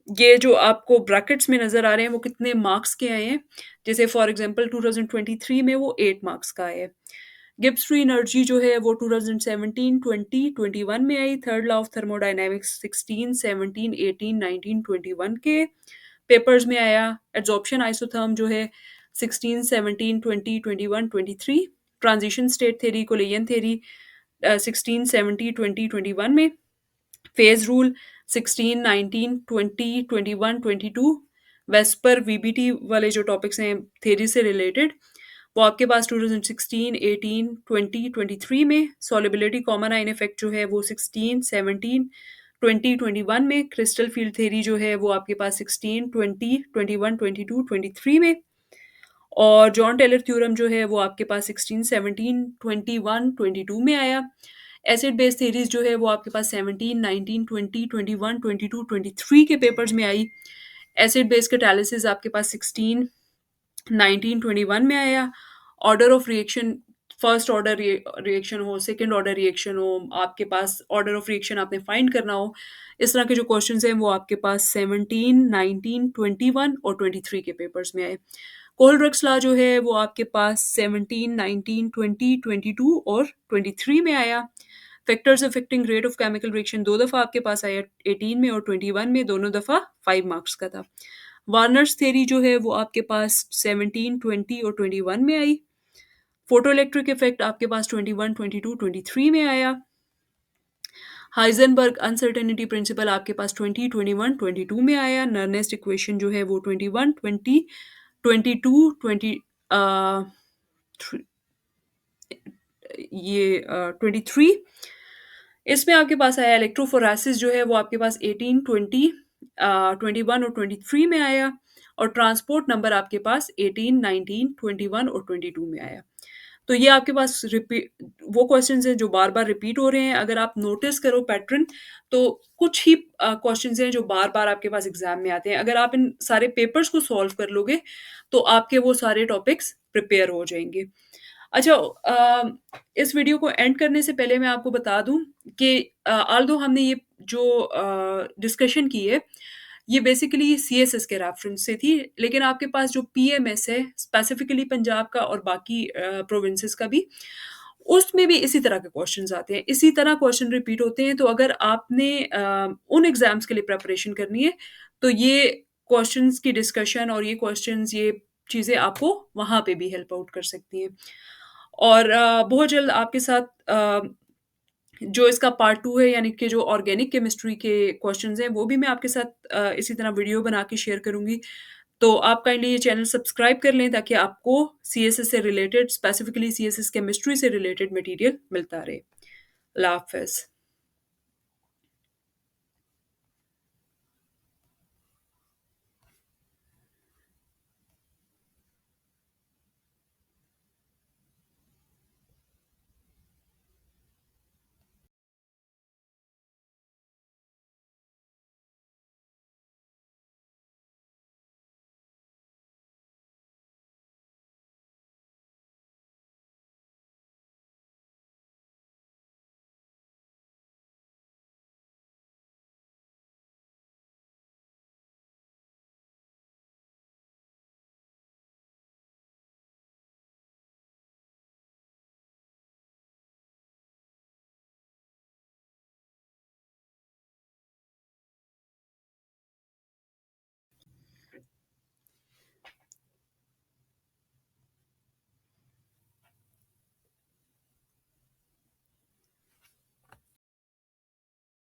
ये जो आपको ब्रैकेट्स में नज़र आ रहे हैं वो कितने मार्क्स के आए हैं, जैसे फॉर एग्जांपल 2023 में वो 8 मार्क्स का आया है। गिब्स फ्री एनर्जी जो है वो 2017, 20, 21 में आई। थर्ड लॉ ऑफ थर्मोडायनेमिक्स 16, 17, 18, 19, 21 के पेपर्स में आया। एड्सॉर्प्शन आइसोथर्म जो है 16, 17, 20, 21, 23। Transition state theory, collision theory 16, 17, 20, 21 में। Phase rule 16, 19, 20, 21, 22। वेस्पर वीबीटी वाले जो टॉपिक्स हैं थ्योरी से रिलेटेड, वो आपके पास 2016, 18, 20, 23 में। सॉलिबिलिटी कॉमन आइन इफेक्ट जो है वो 16, 17, 20, 21 में। क्रिस्टल फील्ड थ्योरी जो है वो आपके पास 16, 20, 21, 22, 23 में। और जॉन टेलर थ्योरम जो है वो आपके पास 16, 17, 21, 22 में आया। एसिड बेस थ्योरीज जो है वो आपके पास 17, 19, 20, 21, 22, 23 के पेपर्स में आई। एसिड बेस कैटालिसिस आपके पास 16, 19, 21 में आया। Order of reaction, first order reaction हो, सेकंड ऑर्डर रिएक्शन हो, आपके पास ऑर्डर ऑफ रिएक्शन आपने फाइंड करना हो, इस तरह के जो क्वेश्चंस हैं वो आपके पास 17, 19, 21 और 23 के पेपर्स में आए। कोलरक्स लॉ जो है वो आपके पास 17, 19, 20, 22 और 23 में आया। Factors affecting rate of chemical reaction दो दफ़ा आपके पास आया, 18 में और 21 में, दोनों दफ़ा 5 मार्क्स का था। वार्नर्स थ्योरी जो है वो आपके पास 17, 20 और 21 में आई। फोटो इलेक्ट्रिक इफेक्ट आपके पास 21, 22, 23 में आया। हाइजेनबर्ग अनसर्टेनिटी प्रिंसिपल आपके पास 20, 21, 22 में आया। नर्नेस्ट इक्वेशन जो है वो 21, 20, 22, 20 ये 23। इसमें आपके पास आया। इलेक्ट्रोफोरेसिस जो है वो आपके पास 18, 20, 21 और 23 में आया। और ट्रांसपोर्ट नंबर आपके पास 18, 19, 21 और 22 में आया। तो ये आपके पास वो क्वेश्चंस हैं जो बार-बार रिपीट हो रहे हैं। अगर आप नोटिस करो पैटर्न, तो कुछ ही क्वेश्चंस हैं जो बार-बार आपके पास एग्ज़ाम में आते हैं। अगर आप इन सारे पेपर्स को सॉल्व कर लोगे, तो आपके वो सारे टॉपिक्स प्रिपेयर हो जाएँगे। अच्छा, इस वीडियो को एंड करने से पहले मैं आपको बता दूँ कि ऑल्दो हमने ये जो डिस्कशन की है, ये बेसिकली सीएसएस के रेफरेंस से थी, लेकिन आपके पास जो पीएमएस है, स्पेसिफिकली पंजाब का और बाकी प्रोविंसेस का भी, उसमें भी इसी तरह के क्वेश्चंस आते हैं। इसी तरह क्वेश्चन रिपीट होते हैं, तो अगर आपने उन एग्ज़ाम्स के लिए प्रिपरेशन करनी है, तो ये क्वेश्चंस की डिस्कशन और ये क्वेश्चंस, ये चीज़ें आपको वहाँ पे भी हेल्प आउट कर सकती हैं। और बहुत जल्द आपके साथ जो इसका पार्ट 2 है, यानी कि जो ऑर्गेनिक केमिस्ट्री के क्वेश्चंस हैं, वो भी मैं आपके साथ इसी तरह वीडियो बना के शेयर करूँगी। तो आप काइंडली ये चैनल सब्सक्राइब कर लें, ताकि आपको सीएसएस से रिलेटेड, स्पेसिफिकली सीएसएस केमिस्ट्री से रिलेटेड मटीरियल मिलता रहे। अल्लाह हाफ़िज़।